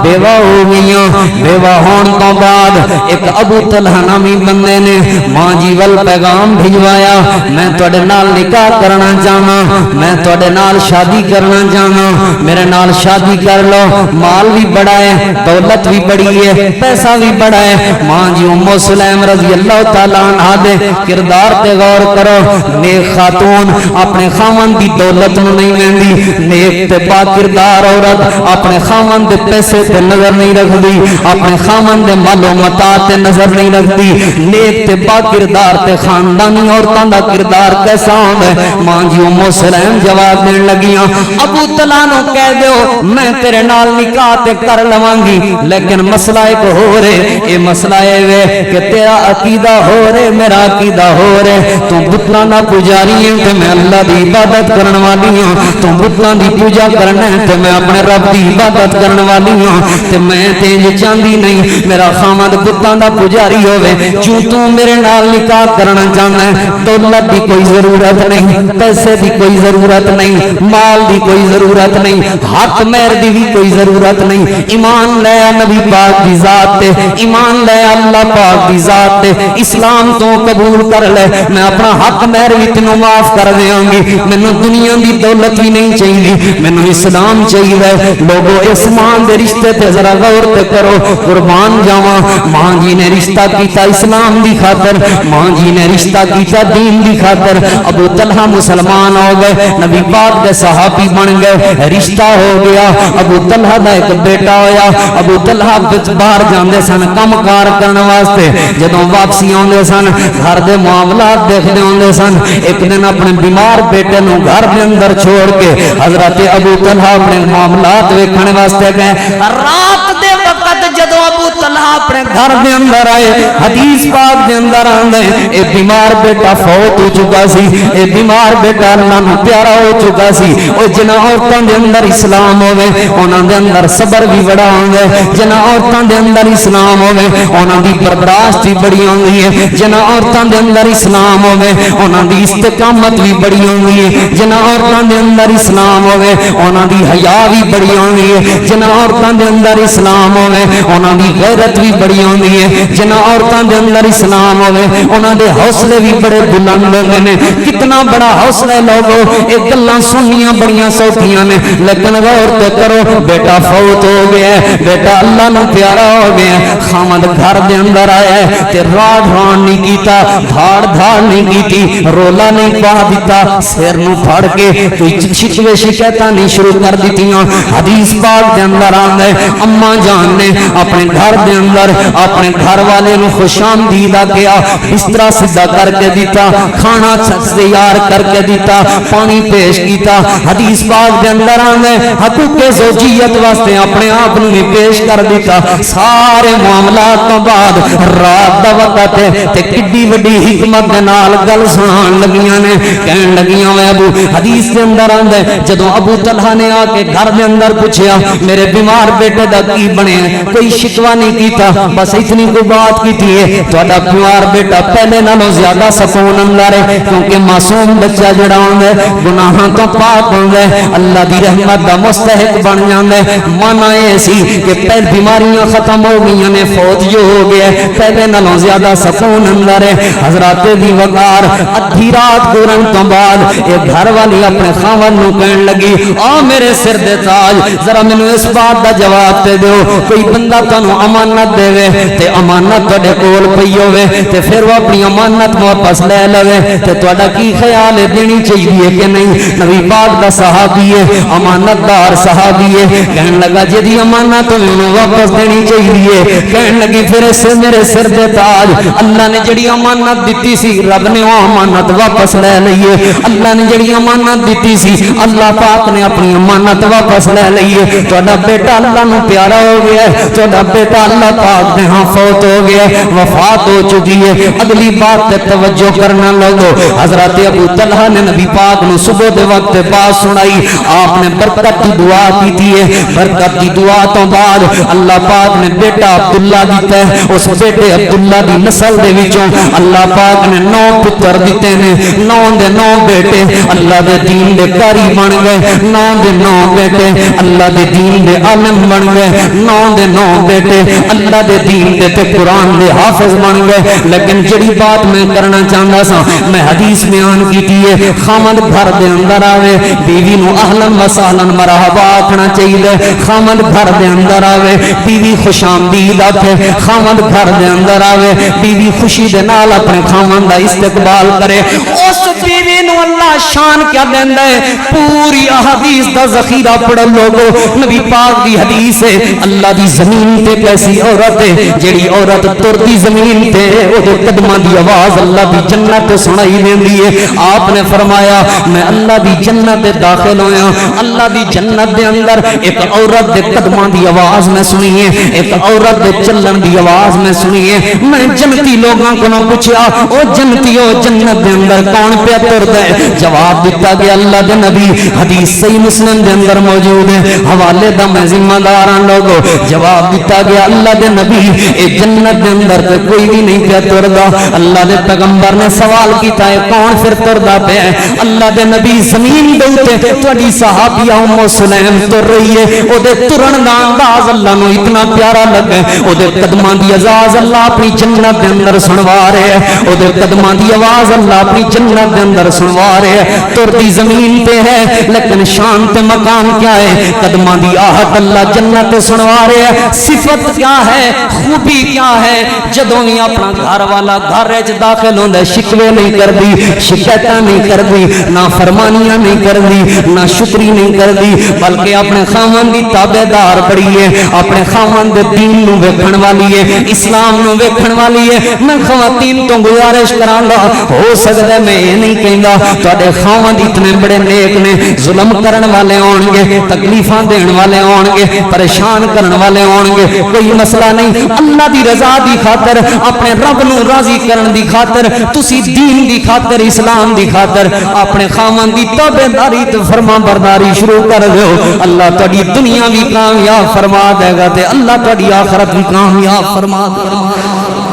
بیوہ ہو گئیاں بیوہ ہون تو بعد ایک ابو طلحہ نامی بندے نے ماں جی ول پیغام بھجوایا میں توڑے نال نکاح کرنا چاہنا میں توڑے نال شادی کرنا چاہنا میرے نال شادی کر لو مال بھی بڑا ہے دولت بھی بڑی ہے پیسہ بھی بڑا ہے ماں جی ام سلیم رضی اللہ تعالیٰ عنہ دے کردار تے غور کرو نیک خاتون اپنے خاوند دی دولت نو نہیں لیندی نیک تے با کردار عورت اپنے خاوند دے پیسے تے نظر نہیں رکھ دی اپنے خاوند دے مال و متاع تے نظر نہیں رکھ دی نیک تے با کردار تے خاندانی عورتاں دا کردار کیسا ہوندا ہے ماں جی ام سلیم جواب دین لگیاں ابو طلحہ نو کہہ دیو میں تیرے نال نکاح تے کر لواں گی لیکن مسئلہ ایک ہو رہے اے مسئلہ اے وے کہ تیرا عقیدہ ہو رہے میرا عقیدہ ہو رہے تو بتاں دا پجاری ہے تے میں اللہ دی عبادت کرن والی ہوں تو بتاں دی پوجا کرنا ہے تے میں اپنے رب دی عبادت کرن والی ہوں تے میں تینج چاندی نہیں میرا خاوند بتاں دا پجاری ہوے جو تو میرے نال نکاح کرنا چاہنا ہے دولت دی کوئی ضرورت نہیں پیسے دی کوئی ضرورت نہیں مال دی کوئی ضرورت نہیں حق مہر دی بھی کوئی ضرورت نہیں ایمان لے نبی پاک دی ذات تے ایمان لے اللہ پاک دی ذات تے اسلام تو قبول کر لے میں اپنا حق مہر بھی تینوں معاف کر دیاں گی مینوں دنیا دی دولت بھی نہیں چاہیے مینوں اسلام چاہیے لوگو اس ماں دے رشتے تے ذرا غور تے کرو قربان جاواں ماں جی نے رشتہ کیتا اسلام دی خاطر ماں جی نے رشتہ کیتا دین دی خاطر ابو طلحہ مسلمان ہو گئے نبی پاک دے صحابی بن گئے رشتہ ہو گیا ابو طلحہ دا ایک بیٹا ہویا ابو طلحہ باہر جاندے سن کم کار کرنے واسطے جدوں واپسی آندے سن گھر دے معاملات دیکھدے ہوندے سن ایک دن اپنے بیمار بیٹے نو گھر دے اندر چھوڑ کے حضرت ابو طلحہ اپنے معاملات ویکھنے واسطے گئے رات دے وقت جدوں ابو طلحہ اپنے گھر دے اندر آئے حدیث پاک دے اندر آندے اے بیمار بیٹا فوت ہو چکا سی اے بیمار بیٹا اللہ نو پیارا ہو چکا سی او جنہاں عورتاں دے اندر اسلام ہوے انہاں دے اندر صبر بھی بڑا ہوندا ہے جنہاں عورتاں دے اندر اسلام ہوے انہاں دی برداشت بھی بڑی ہوندی ہے جنہاں عورتاں دے اندر اسلام ہوے انہاں دی استقامت بھی بڑی ہوندی ہے جنہاں عورتاں دے اندر اسلام ہوے انہاں دی حیا بھی بڑی ہوندی ہے جنہاں عورتاں دے اندر اسلام ہوے انہاں دی غیرت بھی بڑی ہوندی ہے جنہاں عورتاں دے اندر اسلام ہوے انہاں دے حوصلے بھی بڑے بلند ہوندے نے کتنا بڑا حوصلہ لوگو اے گلاں سننیاں بڑیاں سوکھیاں نے لیکن غور تے کرو بیٹا فوت ہو گیا ہے بیٹا اللہ نو پیارا ہو گیا ہے خامد گھر دے اندر آیا ہے تے راڑ ران نہیں کیتا دھاڑ دھاڑ نہیں کیتی رولا نہیں پا دیتا سر نو پھڑ کے کوئی شکوے شکایتاں نہیں شروع کر دیتیاں حدیث پاک دے اندر آندا ہے اماں جان نے اپنے گھر دے اندر اپنے گھر والے نو خوش آمدید کیا بستر سیدھا کر کے دیتا کھانا تیار کر کے دیتا پانی پیش کیتا حدیث پاک دے اندر آندا ہے حقوق زوجیت واسطے اپنے آپ نو بھی پیش کر دیتا سارے معاملات تو بعد رات دا وقت ہے تے کڈی وڈی حکمت دے نال گل سنان لگیاں نے کہن لگیاں وے ابو حدیث دے اندر آندا ہے جدوں ابو طلحہ نے آ کے گھر دے اندر پوچھیا میرے بیمار بیٹے دا کی بنے کوئی شکوا نہیں نہیں کیتا بس اتنی کو بات کی ہے تہاڈا پیار بیٹا پہلے نالوں زیادہ سکون اندر ہے کیونکہ معصوم بچہ جڑا ہوندا ہے گناہاں تو پاک ہوندا ہے اللہ دی رحمت دا مستحق بن جاندا ہے مانا اے سی کہ پہلے بیماریاں ختم ہو گئی نے فوت جو ہو گیا پہلے نالوں زیادہ سکون اندر ہے حضرات دی وقار ادھی رات گزرن تو بعد ایک گھر والی اپنے خاوند نو کہن لگی آ میرے سر دے تاج ذرا مینوں اس بات دا جواب تے دیو کوئی بندہ تانوں امانت دے تے امانت تہاڈے کول پئی ہوے تے پھر وہ اپنی امانت واپس لے لوے تے تہاڈا کی خیال ہے دینی چاہیے کہ نہیں نبی پاک دا صحابی ہے امانت دار صحابی ہے کہن لگا جدی امانت مینوں واپس دینی چاہیے کہن لگی پھر اس میرے سر دے تاج اللہ نے جڑی امانت دتی سی رب نے وہ امانت واپس لے لئیے اللہ نے جڑی امانت دتی سی اللہ پاک نے اپنی امانت واپس لے لئیے تہاڈا بیٹا اللہ نو پیارا ہو گیا ہے تہاڈا بیٹا اللہ پاک نے ہاں فوت ہو گیا ہے وفات ہو چکی ہے اگلی بات تے توجہ کرنا لوگو حضرت ابو طلحہ نے نبی پاک نو صبح دے وقت بات سنائی آپ نے برکت کی دعا کی تھی ہے برکت کی دعا تو بعد اللہ پاک نے بیٹا عبداللہ دیتا ہے اس بیٹے عبداللہ دی نسل دے وچوں اللہ پاک نے 9 پتر دیتے نے 9 دے 9 بیٹے اللہ دے دین دے قاری بن گئے 9 دے 9 بیٹے اللہ دے دین دے عالم بن گئے 9 دے 9 بیٹے اللہ دے دین دے تے قرآن دے حافظ بن گئے لیکن جڑی بات میں کرنا چاہتا سا میں حدیث بیان کیتی ہے خامد گھر دے اندر آوے بیوی نو اہلا و سہلا مرحبا آکھنا چاہیے خامد گھر دے اندر آوے بیوی خوش آمدید آکھے خامد گھر دے اندر آوے بیوی خوشی دے نال اپنے خامد دا استقبال کرے اس بیوی نو اللہ شان کیا دیندا ہے پوری احادیث دا ذخیرہ پڑھ لوگو نبی پاک دی حدیث ہے اللہ دی زمین تے کیسی عورت ہے جڑی عورت ترتی زمین تے او دے قدماں دی آواز اللہ دی جنت سنائی دیندی ہے آپ نے فرمایا میں اللہ دی جنت تے داخل ہویا اللہ دی جنت دے اندر ایک عورت دے قدماں دی آواز میں سنی ہے ایک عورت دے چلن دی آواز میں سنی ہے میں جنتی لوگاں کو نہ پوچھیا او جنتی او جنت دے اندر کون پہ تردا ہے جواب دیتا گیا اللہ دے نبی حدیث صحیح مسلم دے اندر موجود ہے حوالے دا میں ذمہ دار ہاں لوگو جواب دیتا گیا اللہ دے نبی اے جنت دے اندر تے کوئی بھی نہیں پہ تردا اللہ دے پیغمبر نے سوال کیتا ہے کون پھر تردا پہ اللہ دے نبی زمین دے اوتے تہاڈی صحابیہ ام سلیم تر رہی ہے او دے ترن دا انداز اللہ نو اتنا پیارا لگا او دے قدماں دی آواز اللہ اپنی جنت دے اندر سنوا رہے ہے او دے قدماں دی آواز اللہ اپنی جنت دے اندر سنوا رہے ہے ترتی زمین پہ ہے لیکن شان تے مقام کیا ہے قدماں دی آہٹ اللہ جنت تے سنوا رہے ہے صفت کیا ہے خوبی کیا ہے جدوں بھی اپنا گھر والا گھر وچ داخل ہوندا شکوے نہیں کردی شکایتاں نہیں کردی نہ فرمانیاں نہیں کردی نہ شکری نہیں کردی بلکہ اپنے خاوند دی تابعدار بڑی ہے اپنے خاوند دے دین نو ویکھن والی ہے اسلام نو ویکھن والی ہے میں خواتین تو گزارش کراں گا ہو سکدا ہے میں یہ نہیں کہندا تواڈے خاوند اتنے بڑے نیک نے ظلم کرن والے ہون گے تکلیفاں دین والے ہون گے پریشان کرن والے ہون گے کوئی مسئلہ نہیں اللہ دی رضا دی خاطر اپنے رب نو راضی کرن دی خاطر تسی دین دی خاطر اسلام دی خاطر اپنے خاوند دی تابعداری تے فرما برداری شروع کر دیو اللہ تہاڈی دنیا بھی کامیاب فرما دے گا تے اللہ تہاڈی آخرت بھی کامیاب فرما دے گا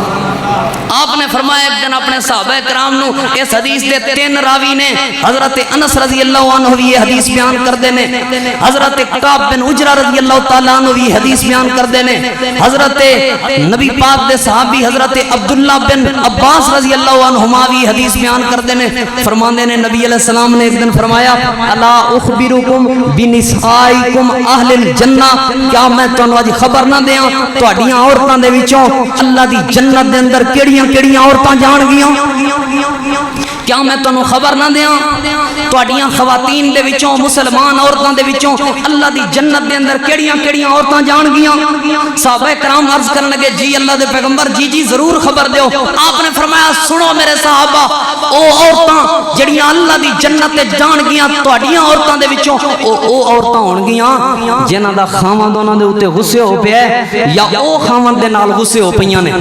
آپ نے فرمایا ایک دن اپنے صحابہ کرام نو اس حدیث دے 3 راوی نے حضرت انس رضی اللہ عنہ بھی یہ حدیث بیان کر دینے حضرت کعب بن عجرہ رضی اللہ تعالیٰ عنہ بھی حدیث بیان کر دینے حضرت نبی پاک دے صحابی حضرت عبداللہ بن عباس رضی اللہ عنہما بھی حدیث بیان کر دینے فرماندے نے نبی علیہ السلام نے ایک دن فرمایا الا اخبرکم بنسائکم اہل الجنہ کیا میں تانوں اج خبر نہ دیاں تہاڈیاں عورتاں دے وچوں اللہ دی جنت دے اندر کیڑیاں عورتاں جان گیاں کیا میں تانوں خبر نہ دیاں تہاڈیاں خواتین دے وچوں مسلمان عورتاں دے وچوں اللہ دی جنت دے اندر کیڑیاں عورتاں جان گیاں صحابہ کرام عرض کرن لگے جی اللہ دے پیغمبر جی ضرور خبر دیو آپ نے فرمایا سنو میرے صحابہ او عورتاں جڑیاں اللہ دی جنت تے جان گیاں تہاڈیاں عورتاں دے وچوں او عورتاں ہون گیاں جنہاں دا خاوند انہاں دے اوتے غصے ہو پیا یا او خاوند دے نال غصے ہو پئیاں نے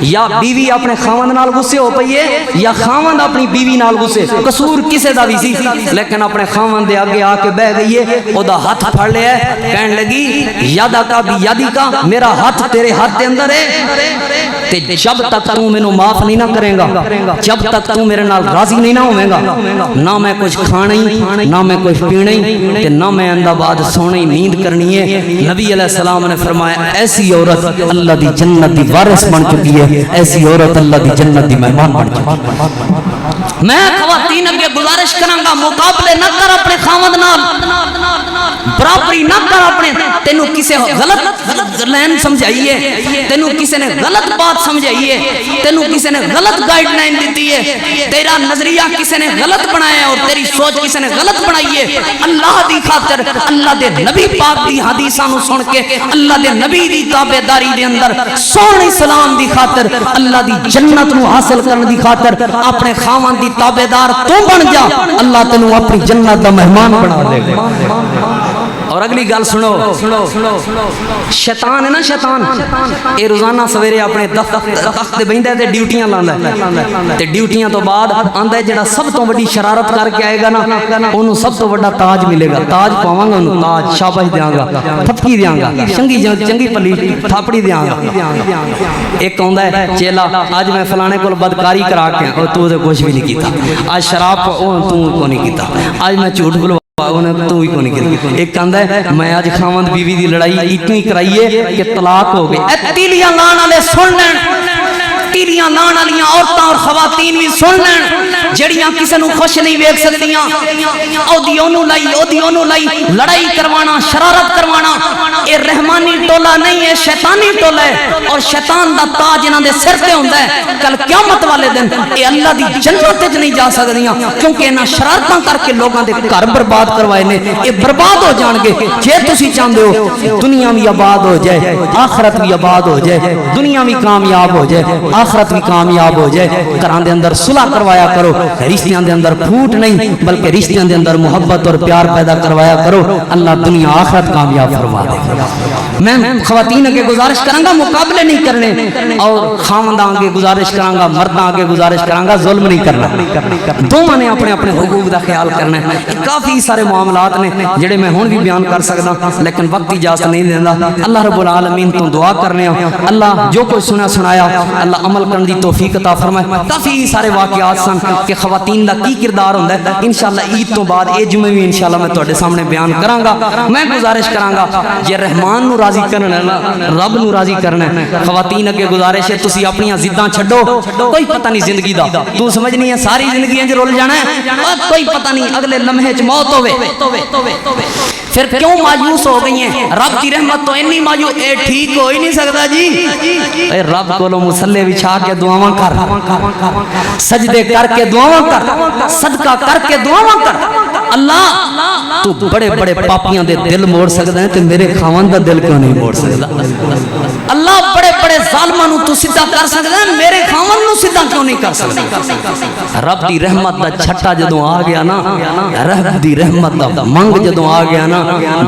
یا بیوی اپنے خاوند نال غصے ہو پئی ہے یا خاوند خاوند اپنی بیوی نال غصے قصور کسے دا بھی سی لیکن اپنے خاوند دے آگے آ کے بہ گئی ہے او دا ہاتھ پھڑ لیا ہے کہنے لگی یادا کا بھی یادی کا میرا ہاتھ تیرے ہاتھ دے اندر ہے تے جب تک تو میں نو معاف نہیں نہ کرے گا جب تک تو میرے نال راضی نہیں نہ ہوئے گا نہ میں کچھ کھانا ہی نہ میں کچھ پینا ہی تے نہ میں اندہ بعد سونے نیند کرنی ہے نبی علیہ السلام نے فرمایا ایسی عورت اللہ دی جنت دی وارث بن چکی ہے ایسی عورت اللہ دی جنت دی مہمان بن چکی ہے میں خواتین کے گزارش کروں گا مقابلے نہ کر اپنے خاوند نال برابری نہ کر اپنے تینو کسے غلط لائن سمجھائیے تینو کسے نے غلط بات سمجھائیے تینو کسے نے غلط گائیڈ لائن دیتی ہے تیرا نظریہ کسے نے غلط بنایا ہے اور تیری سوچ کسے نے غلط بنائی ہے اللہ دی خاطر اللہ دے نبی پاک دی حدیثاں نو سن کے اللہ دے نبی دی تابعداری دے اندر سونے اسلام دی خاطر اللہ دی جنت نو حاصل کرنے دی خاطر اپنے خاوند دی تابعدار تو بن جا اللہ تینو اپنی جنت دا مہمان بنا دے گا اور اگلی گل سنو شیطان ہے نا شیطان اے روزانہ سویرے اپنے تخت تے بیندہ تے ڈیوٹیاں لاندا ہے تے ڈیوٹیاں تو بعد آندا ہے جڑا سب تو بڑی شرارت کر کے آئے گا نا انہوں سب تو بڑا تاج ملے گا تاج پاواں گا انہوں تاج شاباش دیاں گا تھپکی دیاں گا چنگی پلی تھاپڑی دیاں گا ایک آندا ہے چیلا آج میں فلانے کو بدکاری کرا کے اور تو تے کچھ بھی نہیں کیتا آج شراب تو کو نہیں کیتا آج میں جھوٹ بولوا تو ہی کو نہیں کری ایک کہندا ہے میں آج خاوند بیوی دی لڑائی اتنی کرائیے کہ طلاق ہو گئی اے تیلیاں لان والے سن لین تیلیاں لان والیاں عورتاں اور خواتین بھی سن لین جڑیاں کسے نو خوش نہیں ویکھ سکدیاں او دی اونوں لائی لڑائی کروانا شرارت کروانا اے رحمانی ٹولا نہیں ہے شیطانی ٹولا ہے اور شیطان دا تاج انہاں دے سر تے ہوندا ہے کل قیامت والے دن اے اللہ دی جنت وچ نہیں جا سکدیاں کیونکہ انہاں شرارتاں کر کے لوگاں دے گھر برباد کروائے نے اے برباد ہو جان گے جے تسی چاہندے ہو دنیا بھی آباد ہو جائے آخرت بھی آباد ہو جائے دنیا بھی کامیاب ہو جائے آخرت بھی کامیاب ہو جائے گھراں دے اندر صلح کروایا کرو رشتیاں دے اندر پھوٹ نہیں بلکہ رشتیاں دے اندر محبت اور پیار پیدا کروایا کرو اللہ دنیا آخرت کامیاب فرما دے میں خواتین کے گزارش کراں گا مقابلے نہیں کرنے اور خاونداں کے گزارش کراں گا مرداں کے گزارش کراں گا ظلم نہیں کرنا دونوں نے اپنے اپنے حقوق دا خیال کرنا ہے کافی سارے معاملات نے جڑے میں ہن بھی بیان کر سکدا لیکن وقت اجازت نہیں دیندا اللہ رب العالمین تو دعا کرنے اللہ جو کچھ سنا سنایا اللہ عمل کرنے دی توفیق عطا فرمائے کافی سارے واقعات سن کہ خواتین دا کی کردار ہوندا ہے انشاءاللہ عید تو بعد اے جمعے بھی انشاءاللہ میں تواڈے سامنے بیان کراں گا میں گزارش کراں گا جے رحمان نو راضی کرنا ہے رب نو راضی کرنا ہے خواتین اگے گزارش ہے تسی اپنی ضداں چھڈو کوئی پتہ نہیں زندگی دا تو سمجھنی ہے ساری زندگی انج رول جانا ہے کوئی پتہ نہیں اگلے لمحے چ موت ہوے پھر کیوں مایوس ہو گئی ہیں رب کی رحمت تو اتنی مایوس اے ٹھیک ہو ہی نہیں سکتا جی اے رب کولو مصلی بچھا کے دعاواں کر سجدے کر کے دعاواں کر صدقہ کر کے دعاواں کر اللہ تو بڑے بڑے پاپیاں دے دل موڑ سکدا ہے تے میرے خاوند دا دل کیوں نہیں موڑ سکدا اللہ بڑے بڑے ظالماں نو تو سیدھا کر سکدا ہے میرے خاوند نو سیدھا کیوں نہیں کر سکدا رب دی رحمت دا چھٹا جدوں آ گیا نا رب دی رحمت دا منگ جدوں آ گیا نا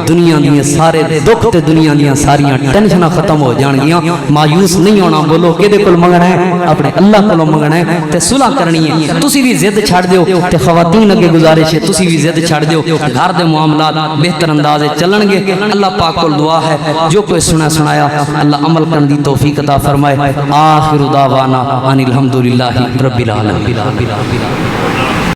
دنیا دی سارے دکھ تے دنیا دی ساریاں ٹینشناں ختم ہو جان گیاں مایوس نہیں ہونا بولو کدے کول منگنا ہے اپنے اللہ کولوں منگنا ہے تے صلح کرنی ہے تسی بھی ضد چھڑ دیو تے خواتین اگے گزارش ہے تسی بھی ضد چھڑ دیو گھر دے معاملات بہتر انداز چلن گے اللہ پاک کول دعا ہے جو کوئی سنا سنایا اللہ عمل کرنے دی توفیق عطا فرمائے آخر دعوانا ان الحمدللہ رب العالمین